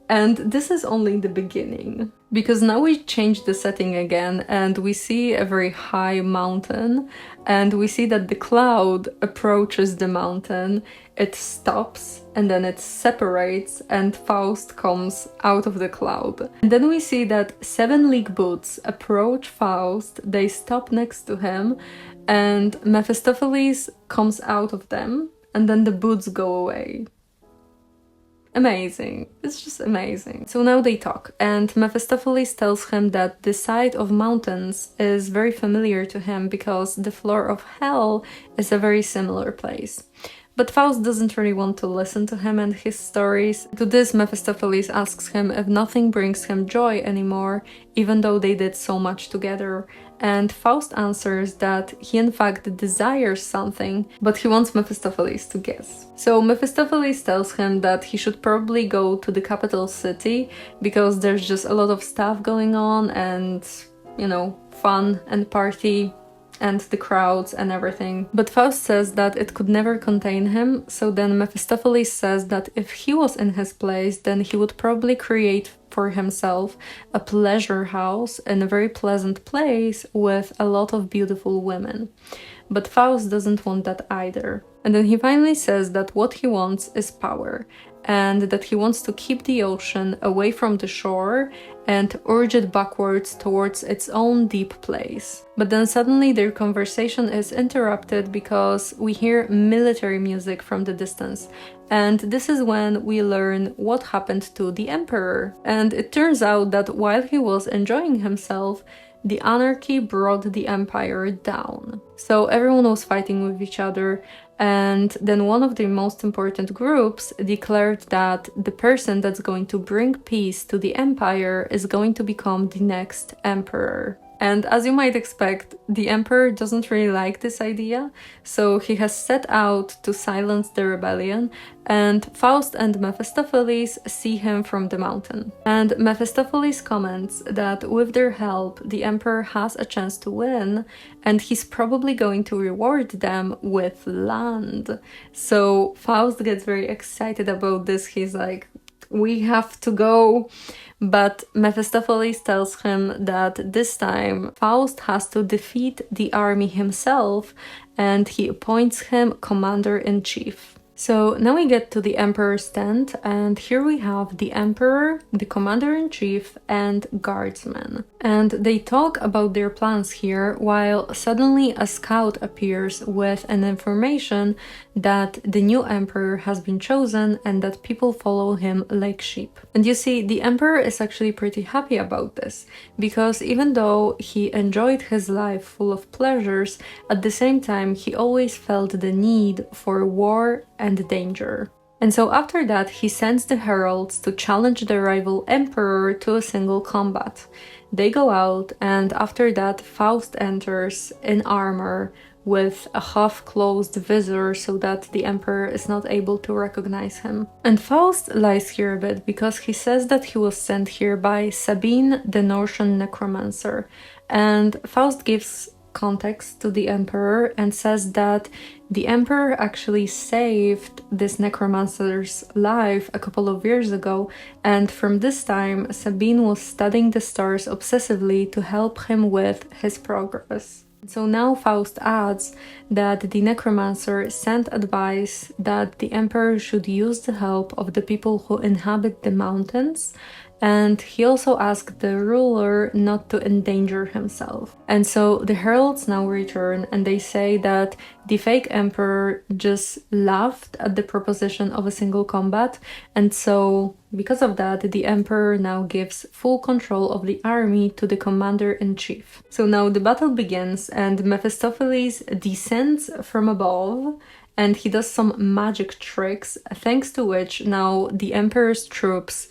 And this is only the beginning, because now we change the setting again and we see a very high mountain, and we see that the cloud approaches the mountain, it stops and then it separates and Faust comes out of the cloud. And then we see that 7 league boots approach Faust, they stop next to him and Mephistopheles comes out of them, and then the boots go away. Amazing. It's just amazing. So now they talk, and Mephistopheles tells him that the sight of mountains is very familiar to him because the floor of hell is a very similar place. But Faust doesn't really want to listen to him and his stories. To this, Mephistopheles asks him if nothing brings him joy anymore, even though they did so much together. And Faust answers that he in fact desires something, but he wants Mephistopheles to guess. So Mephistopheles tells him that he should probably go to the capital city, because there's just a lot of stuff going on and, you know, fun and party and the crowds and everything. But Faust says that it could never contain him, so then Mephistopheles says that if he was in his place, then he would probably create for himself a pleasure house in a very pleasant place with a lot of beautiful women. But Faust doesn't want that either. And then he finally says that what he wants is power, and that he wants to keep the ocean away from the shore and urge it backwards towards its own deep place. But then suddenly their conversation is interrupted because we hear military music from the distance. And this is when we learn what happened to the emperor. And it turns out that while he was enjoying himself, the anarchy brought the empire down. So everyone was fighting with each other, and then one of the most important groups declared that the person that's going to bring peace to the empire is going to become the next emperor. And as you might expect, the emperor doesn't really like this idea, so he has set out to silence the rebellion, and Faust and Mephistopheles see him from the mountain. And Mephistopheles comments that with their help, the emperor has a chance to win, and he's probably going to reward them with land. So Faust gets very excited about this. He's like, we have to go. But Mephistopheles tells him that this time Faust has to defeat the army himself, and he appoints him commander-in-chief. So now we get to the emperor's tent, and here we have the emperor, the commander-in-chief, and guardsmen. And they talk about their plans here while suddenly a scout appears with an information that the new emperor has been chosen and that people follow him like sheep. And you see, the emperor is actually pretty happy about this, because even though he enjoyed his life full of pleasures, at the same time he always felt the need for war and danger. And so after that, he sends the heralds to challenge the rival emperor to a single combat. They go out, and after that, Faust enters in armor with a half-closed visor so that the emperor is not able to recognize him. And Faust lies here a bit because he says that he was sent here by Sabine, the Norwegian necromancer. And Faust gives context to the emperor and says that the emperor actually saved this necromancer's life a couple of years ago, and from this time Sabine was studying the stars obsessively to help him with his progress. So now Faust adds that the necromancer sent advice that the emperor should use the help of the people who inhabit the mountains, and he also asked the ruler not to endanger himself. And so the heralds now return, and they say that the fake emperor just laughed at the proposition of a single combat, and so because of that, the emperor now gives full control of the army to the commander-in-chief. So now the battle begins, and Mephistopheles descends from above, and he does some magic tricks, thanks to which now the emperor's troops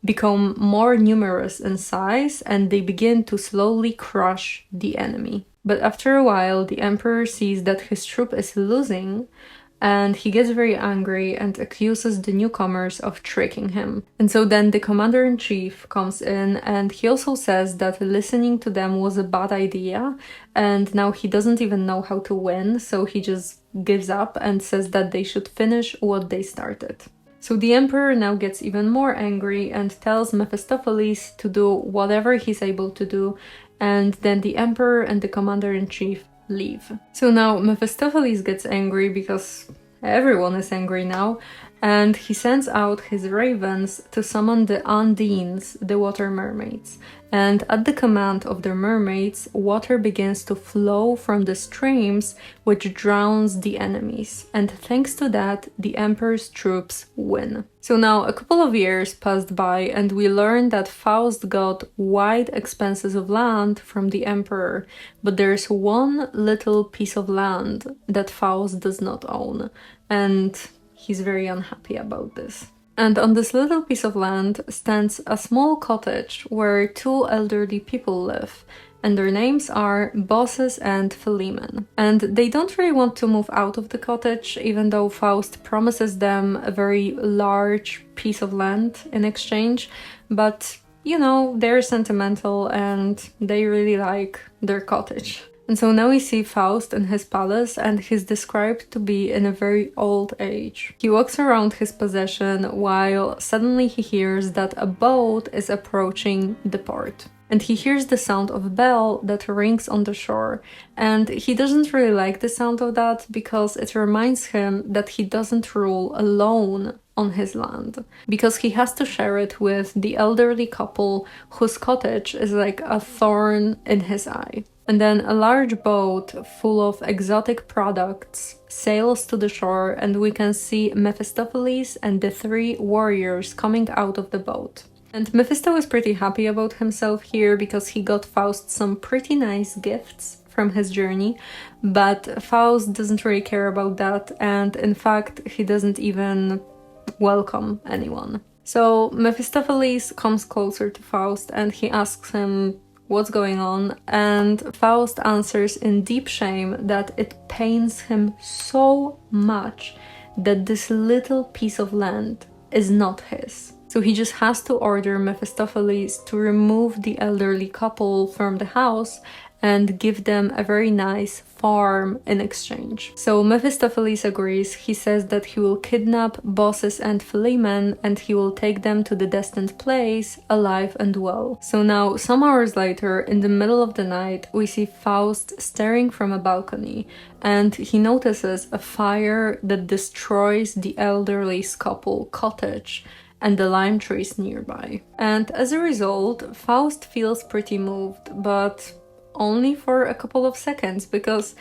become more numerous in size, and they begin to slowly crush the enemy. But after a while, the emperor sees that his troop is losing, and he gets very angry and accuses the newcomers of tricking him. And so then the commander-in-chief comes in, and he also says that listening to them was a bad idea, and now he doesn't even know how to win, so he just gives up and says that they should finish what they started. So the emperor now gets even more angry and tells Mephistopheles to do whatever he's able to do, and then the emperor and the commander-in-chief leave. So now Mephistopheles gets angry because everyone is angry now, and he sends out his ravens to summon the Undines, the water mermaids. And at the command of the mermaids, water begins to flow from the streams, which drowns the enemies. And thanks to that, the emperor's troops win. So now a couple of years passed by, and we learn that Faust got wide expanses of land from the emperor. But there's one little piece of land that Faust does not own, and he's very unhappy about this. And on this little piece of land stands a small cottage where two elderly people live, and their names are Bosses and Philemon. And they don't really want to move out of the cottage, even though Faust promises them a very large piece of land in exchange, but you know, they're sentimental and they really like their cottage. And so now we see Faust in his palace, and he's described to be in a very old age. He walks around his possession while suddenly he hears that a boat is approaching the port. And he hears the sound of a bell that rings on the shore. And he doesn't really like the sound of that because it reminds him that he doesn't rule alone on his land, because he has to share it with the elderly couple whose cottage is like a thorn in his eye. And then a large boat full of exotic products sails to the shore, and we can see Mephistopheles and the three warriors coming out of the boat. And Mephisto is pretty happy about himself here because he got Faust some pretty nice gifts from his journey, but Faust doesn't really care about that, and in fact he doesn't even welcome anyone. So Mephistopheles comes closer to Faust and he asks him what's going on, and Faust answers in deep shame that it pains him so much that this little piece of land is not his. So he just has to order Mephistopheles to remove the elderly couple from the house and give them a very nice farm in exchange. So Mephistopheles agrees. He says that he will kidnap Baucis and Philemon and he will take them to the destined place, alive and well. So now, some hours later, in the middle of the night, we see Faust staring from a balcony, and he notices a fire that destroys the elderly couple cottage and the lime trees nearby. And as a result, Faust feels pretty moved, but only for a couple of seconds, because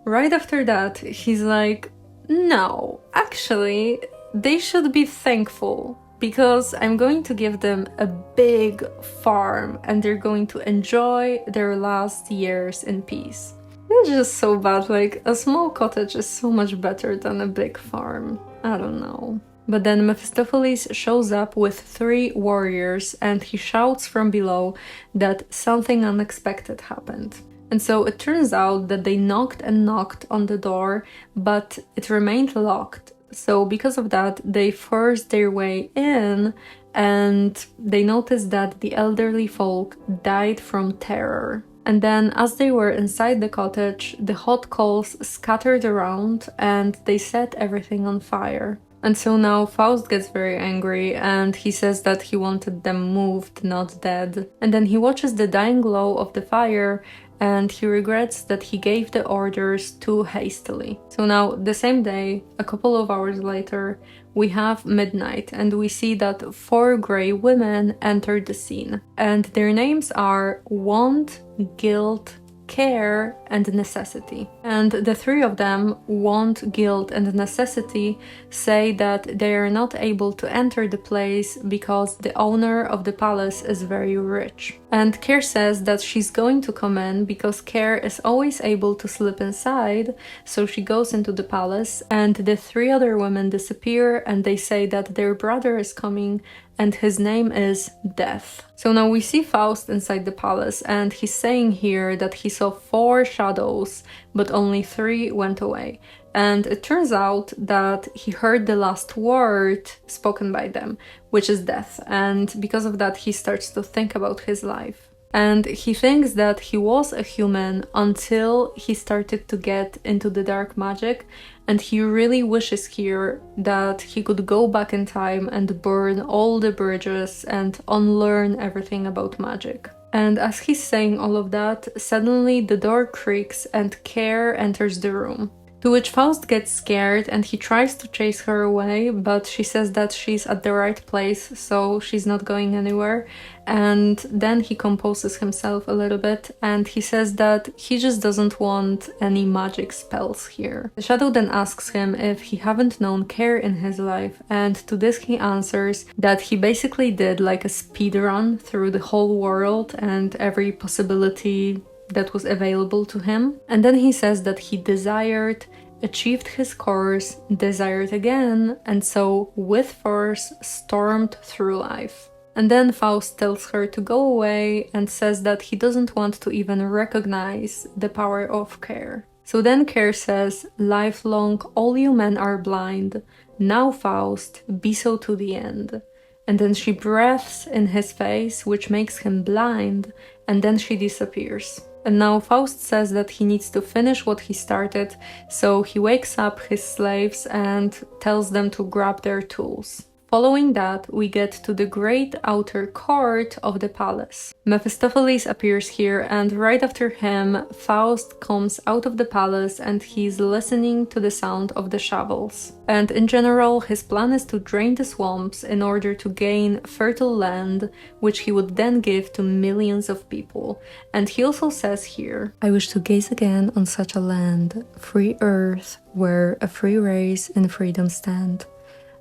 right after that he's like, no, actually they should be thankful because I'm going to give them a big farm and they're going to enjoy their last years in peace. It's just so bad, like a small cottage is so much better than a big farm. I don't know. But then Mephistopheles shows up with three warriors and he shouts from below that something unexpected happened. And so it turns out that they knocked and knocked on the door, but it remained locked. So because of that, they forced their way in and they noticed that the elderly folk died from terror. And then as they were inside the cottage, the hot coals scattered around and they set everything on fire. And so now Faust gets very angry and he says that he wanted them moved, not dead. And then he watches the dying glow of the fire and he regrets that he gave the orders too hastily. So now, the same day, a couple of hours later, we have midnight and we see that four grey women enter the scene. And their names are Want, Guilt, Care and Necessity. And the three of them, Want, Guilt and Necessity, say that they are not able to enter the place because the owner of the palace is very rich. And Care says that she's going to come in because Care is always able to slip inside, so she goes into the palace, and the three other women disappear and they say that their brother is coming and his name is Death. So now we see Faust inside the palace and he's saying here that he saw 4 shadows, but only 3 went away. And it turns out that he heard the last word spoken by them, which is death. And because of that, he starts to think about his life. And he thinks that he was a human until he started to get into the dark magic, and he really wishes here that he could go back in time and burn all the bridges and unlearn everything about magic. And as he's saying all of that, suddenly the door creaks and Care enters the room. To which Faust gets scared and he tries to chase her away, but she says that she's at the right place, so she's not going anywhere. And then he composes himself a little bit and he says that he just doesn't want any magic spells here. The shadow then asks him if he haven't known Care in his life, and to this he answers that he basically did like a speed run through the whole world and every possibility that was available to him. And then he says that he desired, achieved his course, desired again, and so with force stormed through life. And then Faust tells her to go away and says that he doesn't want to even recognize the power of Care. So then Care says, lifelong all you men are blind, now Faust, be so to the end. And then she breathes in his face, which makes him blind, and then she disappears. And now Faust says that he needs to finish what he started, so he wakes up his slaves and tells them to grab their tools. Following that, we get to the great outer court of the palace. Mephistopheles appears here, and right after him, Faust comes out of the palace and he's listening to the sound of the shovels. And in general, his plan is to drain the swamps in order to gain fertile land, which he would then give to millions of people. And he also says here, "I wish to gaze again on such a land, free earth, where a free race in freedom stand.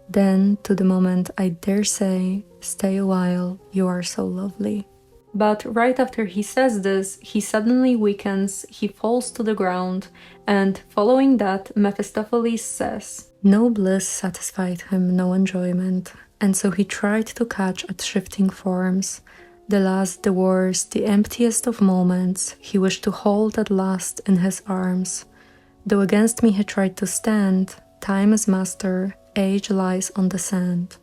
Then, to the moment I dare say, stay a while, you are so lovely." But right after he says this, he suddenly weakens, he falls to the ground, and following that, Mephistopheles says, "No bliss satisfied him, no enjoyment, and so he tried to catch at shifting forms. The last, the worst, the emptiest of moments, he wished to hold at last in his arms. Though against me he tried to stand, time is master, age lies on the sand.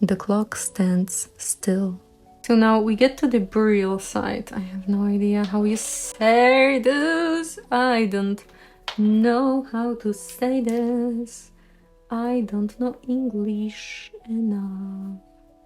The clock stands still." So now we get to the burial site. I have no idea how you say this. I don't know how to say this. I don't know English enough.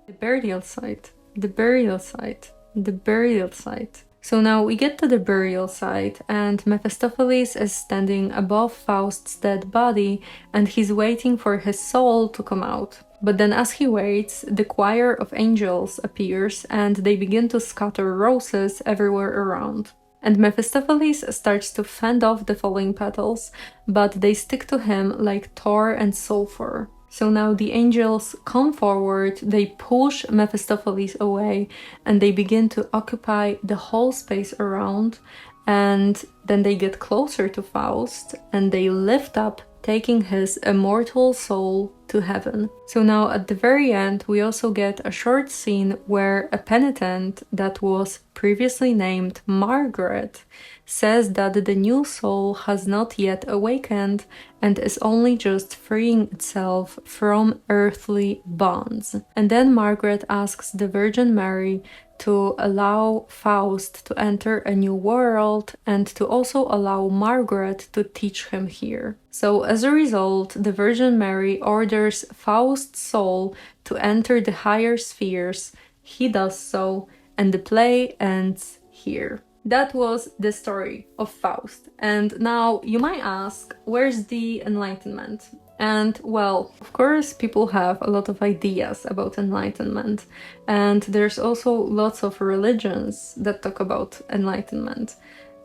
The burial site. The burial site. The burial site. So now we get to the burial site, and Mephistopheles is standing above Faust's dead body, and he's waiting for his soul to come out. But then as he waits, the choir of angels appears, and they begin to scatter roses everywhere around. And Mephistopheles starts to fend off the falling petals, but they stick to him like tar and sulfur. So now the angels come forward, they push Mephistopheles away, and they begin to occupy the whole space around, and then they get closer to Faust, and they lift up, taking his immortal soul to heaven. So now at the very end, we also get a short scene where a penitent that was previously named Margaret says that the new soul has not yet awakened and is only just freeing itself from earthly bonds. And then Margaret asks the Virgin Mary to allow Faust to enter a new world and to also allow Margaret to teach him here. So as a result, the Virgin Mary orders Faust's soul to enter the higher spheres. He does so, and the play ends here. That was the story of Faust. And now you might ask, where's the Enlightenment? And well, of course, people have a lot of ideas about Enlightenment. And there's also lots of religions that talk about Enlightenment.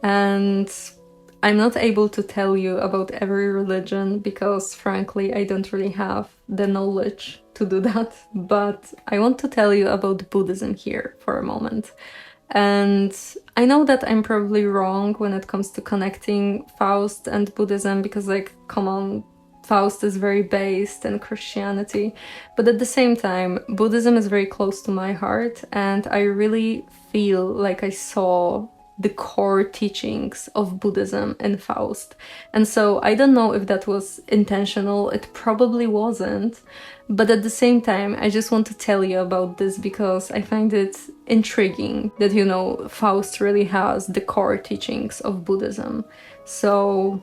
And I'm not able to tell you about every religion because, frankly, I don't really have the knowledge to do that. But I want to tell you about Buddhism here for a moment. And I know that I'm probably wrong when it comes to connecting Faust and Buddhism because, like, come on, Faust is very based in Christianity. But at the same time, Buddhism is very close to my heart, and I really feel like I saw the core teachings of Buddhism in Faust. And so I don't know if that was intentional, it probably wasn't, but at the same time I just want to tell you about this because I find it intriguing that, you know, Faust really has the core teachings of Buddhism. So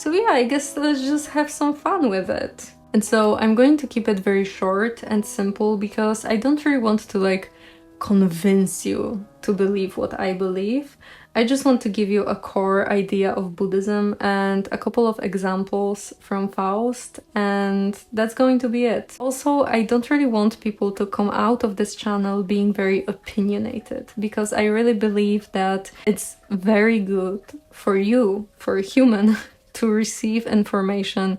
yeah, I guess let's just have some fun with it. And so I'm going to keep it very short and simple because I don't really want to like convince you to believe what I believe. I just want to give you a core idea of Buddhism and a couple of examples from Faust, and that's going to be it. Also, I don't really want people to come out of this channel being very opinionated, because I really believe that it's very good for you, for a human, to receive information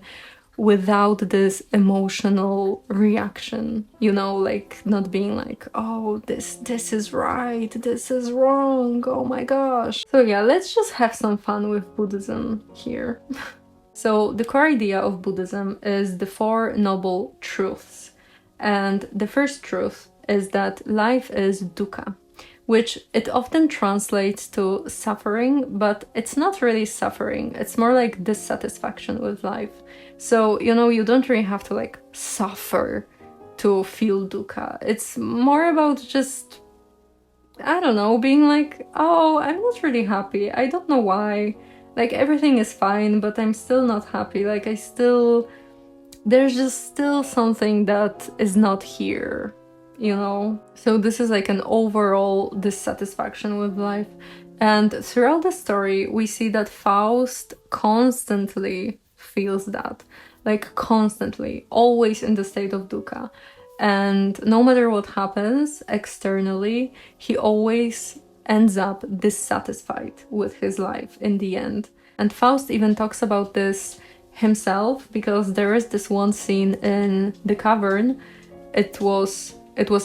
without this emotional reaction, you know, like not being like, oh, this is right, this is wrong, oh my gosh. So yeah, let's just have some fun with Buddhism here. So the core idea of Buddhism is the Four Noble Truths. And the first truth is that life is dukkha, which it often translates to suffering, but it's not really suffering. It's more like dissatisfaction with life. So, you know, you don't really have to like suffer to feel dukkha. It's more about just I don't know, being like, oh, I'm not really happy. I don't know why. Like, everything is fine, but I'm still not happy. Like, there's just still something that is not here, you know? So this is like an overall dissatisfaction with life. And throughout the story, we see that Faust constantly feels that. Like, constantly, always in the state of dukkha. And no matter what happens externally, he always ends up dissatisfied with his life in the end. And Faust even talks about this himself, because there is this one scene in the cavern. It was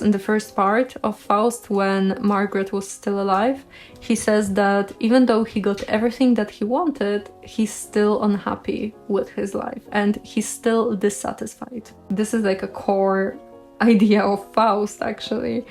in the first part of Faust when Margaret was still alive. He says that even though he got everything that he wanted, he's still unhappy with his life and he's still dissatisfied. This is like a core idea of Faust, actually,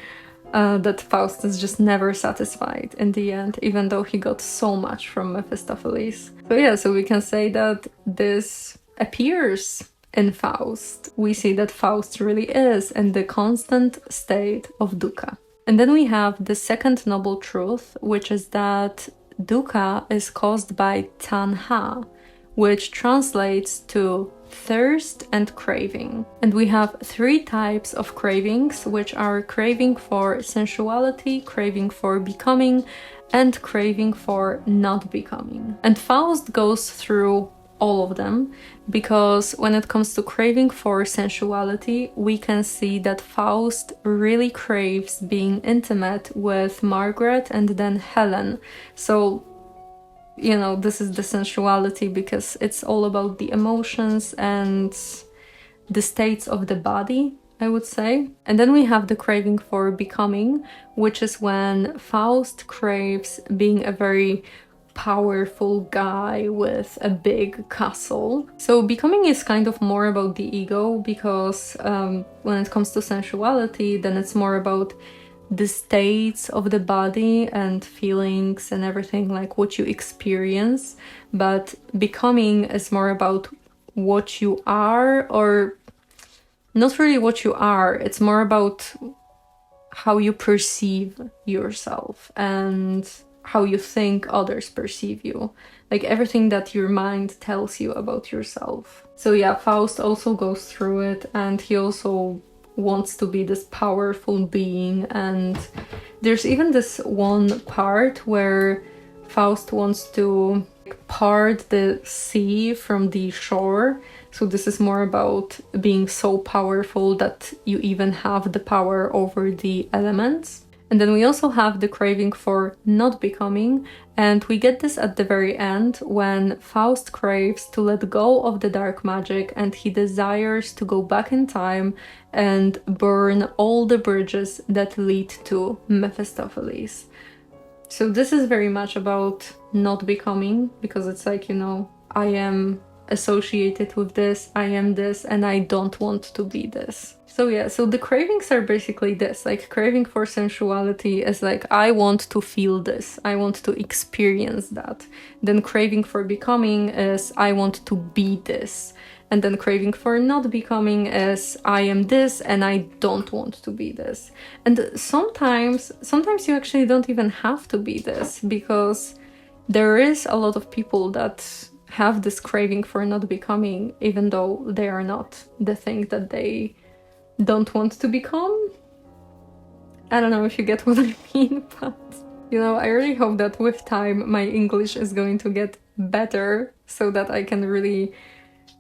that Faust is just never satisfied in the end, even though he got so much from Mephistopheles. So yeah, so we can say that this appears in Faust. We see that Faust really is in the constant state of dukkha. And then we have the second noble truth, which is that dukkha is caused by tanha, which translates to thirst and craving. And we have three types of cravings, which are craving for sensuality, craving for becoming, and craving for not becoming. And Faust goes through all of them, because when it comes to craving for sensuality, we can see that Faust really craves being intimate with Margaret and then Helen. So, you know, this is the sensuality because it's all about the emotions and the states of the body, I would say. And then we have the craving for becoming, which is when Faust craves being a very powerful guy with a big castle. So becoming is kind of more about the ego, because when it comes to sensuality, then it's more about the states of the body and feelings and everything, like what you experience. But becoming is more about what you are, or not really what you are, it's more about how you perceive yourself and how you think others perceive you, like everything that your mind tells you about yourself. So yeah, Faust also goes through it, and he also wants to be this powerful being. And there's even this one part where Faust wants to part the sea from the shore. So this is more about being so powerful that you even have the power over the elements. And then we also have the craving for not becoming, and we get this at the very end when Faust craves to let go of the dark magic, and he desires to go back in time and burn all the bridges that lead to Mephistopheles. So this is very much about not becoming, because it's like, you know, I am associated with this, I am this, and I don't want to be this. So yeah, so the cravings are basically this, like craving for sensuality is like, I want to feel this, I want to experience that. Then craving for becoming is, I want to be this. And then craving for not becoming is, I am this and I don't want to be this. And sometimes you actually don't even have to be this, because there is a lot of people that have this craving for not becoming, even though they are not the thing that they don't want to become. I don't know if you get what I mean, but you know, I really hope that with time my English is going to get better so that I can really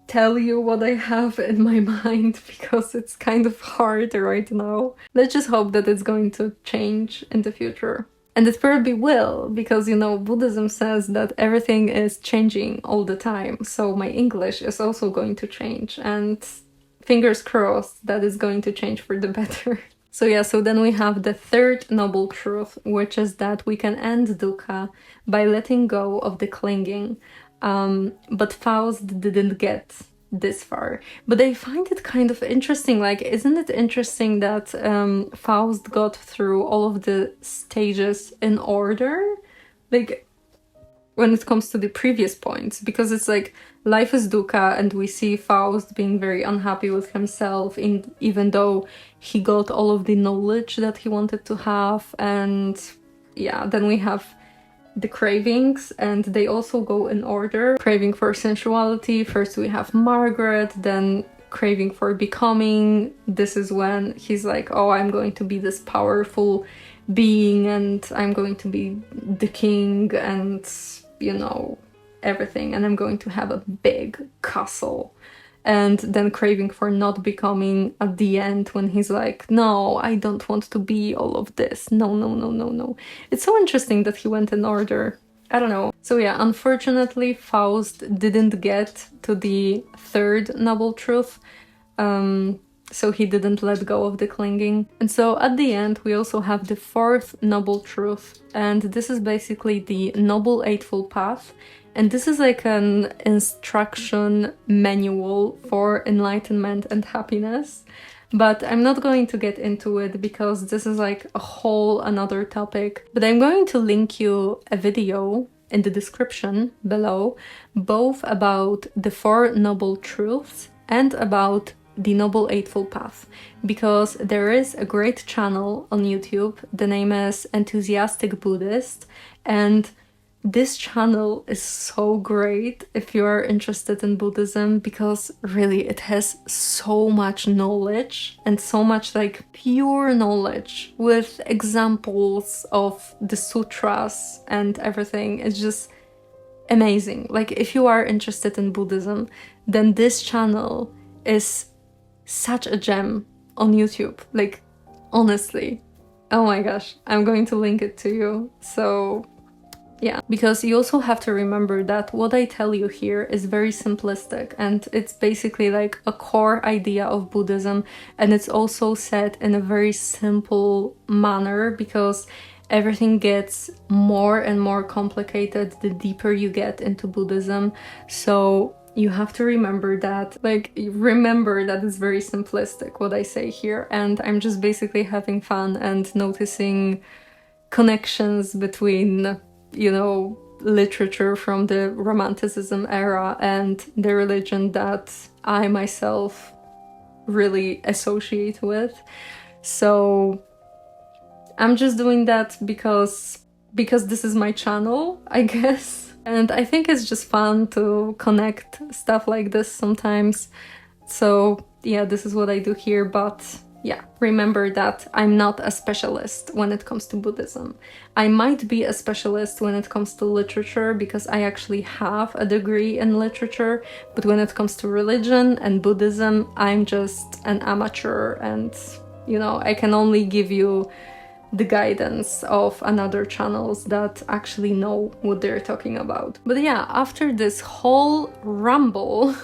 tell you what I have in my mind, because it's kind of hard right now. Let's just hope that it's going to change in the future. And it probably will, because, you know, Buddhism says that everything is changing all the time. So my English is also going to change, and fingers crossed that it's going to change for the better. So yeah, so then we have the third noble truth, which is that we can end dukkha by letting go of the clinging. But Faust didn't get this far. But I find it kind of interesting, like, isn't it interesting that Faust got through all of the stages in order? Like, when it comes to the previous points, because it's like life is dukkha, and we see Faust being very unhappy with himself, even though he got all of the knowledge that he wanted to have. And yeah, then we have the cravings, and they also go in order. Craving for sensuality, first we have Margaret, then craving for becoming. This is when he's like, oh, I'm going to be this powerful being, and I'm going to be the king, and you know, everything, and I'm going to have a big castle. And then craving for not becoming at the end, when he's like, no, I don't want to be all of this. No, no, no, no, no. It's so interesting that he went in order. I don't know. So yeah, unfortunately, Faust didn't get to the third noble truth. So he didn't let go of the clinging. And so at the end, we also have the fourth noble truth. And this is basically the noble eightfold path. And this is like an instruction manual for enlightenment and happiness. But I'm not going to get into it because this is like a whole another topic. But I'm going to link you a video in the description below, both about the four noble truths and about the Noble Eightfold Path, because there is a great channel on YouTube. The name is Enthusiastic Buddhist, and this channel is so great if you are interested in Buddhism, because really it has so much knowledge and so much like pure knowledge with examples of the sutras and everything. It's just amazing. Like, if you are interested in Buddhism, then this channel is such a gem on YouTube. Like, honestly, oh my gosh, I'm going to link it to you. So yeah, because you also have to remember that what I tell you here is very simplistic, and it's basically like a core idea of Buddhism, and it's also said in a very simple manner, because everything gets more and more complicated the deeper you get into Buddhism. So you have to remember that, like, remember that it's very simplistic what I say here, and I'm just basically having fun and noticing connections between, you know, literature from the Romanticism era and the religion that I myself really associate with. So I'm just doing that because this is my channel, I guess. And I think it's just fun to connect stuff like this sometimes. So yeah, this is what I do here. But yeah, remember that I'm not a specialist when it comes to Buddhism. I might be a specialist when it comes to literature, because I actually have a degree in literature. But when it comes to religion and Buddhism, I'm just an amateur, and, you know, I can only give you the guidance of another channels that actually know what they're talking about. But yeah, after this whole ramble,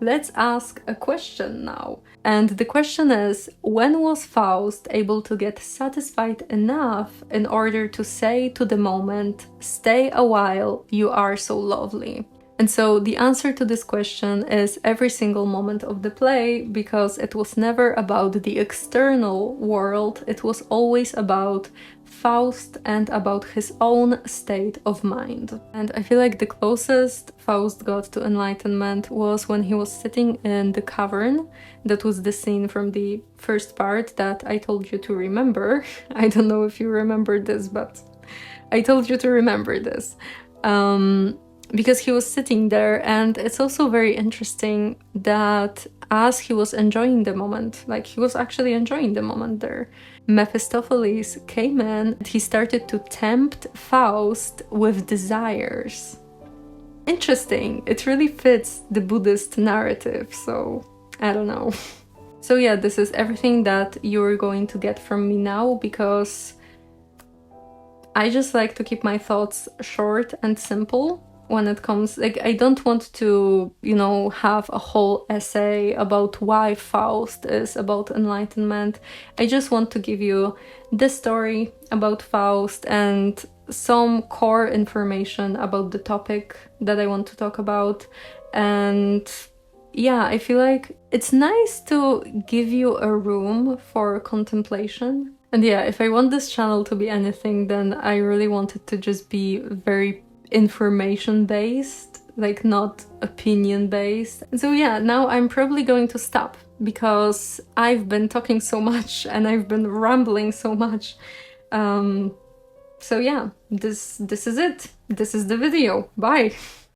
let's ask a question now. And the question is, when was Faust able to get satisfied enough in order to say to the moment, "Stay a while, you are so lovely"? And so the answer to this question is every single moment of the play, because it was never about the external world, it was always about Faust and about his own state of mind. And I feel like the closest Faust got to enlightenment was when he was sitting in the cavern. That was the scene from the first part that I told you to remember. I don't know if you remember this, but I told you to remember this. Because he was sitting there, and it's also very interesting that as he was enjoying the moment, like he was actually enjoying the moment there, Mephistopheles came in and he started to tempt Faust with desires. Interesting, it really fits the Buddhist narrative, so I don't know. So yeah, this is everything that you're going to get from me now, because I just like to keep my thoughts short and simple. When it comes, like, I don't want to, you know, have a whole essay about why Faust is about enlightenment. I just want to give you the story about Faust and some core information about the topic that I want to talk about. And yeah, I feel like it's nice to give you a room for contemplation. And yeah, if I want this channel to be anything, then I really want it to just be very information based, like not opinion based. So yeah, now I'm probably going to stop because I've been talking so much and I've been rambling so much. So yeah, this is it. This is the video. Bye.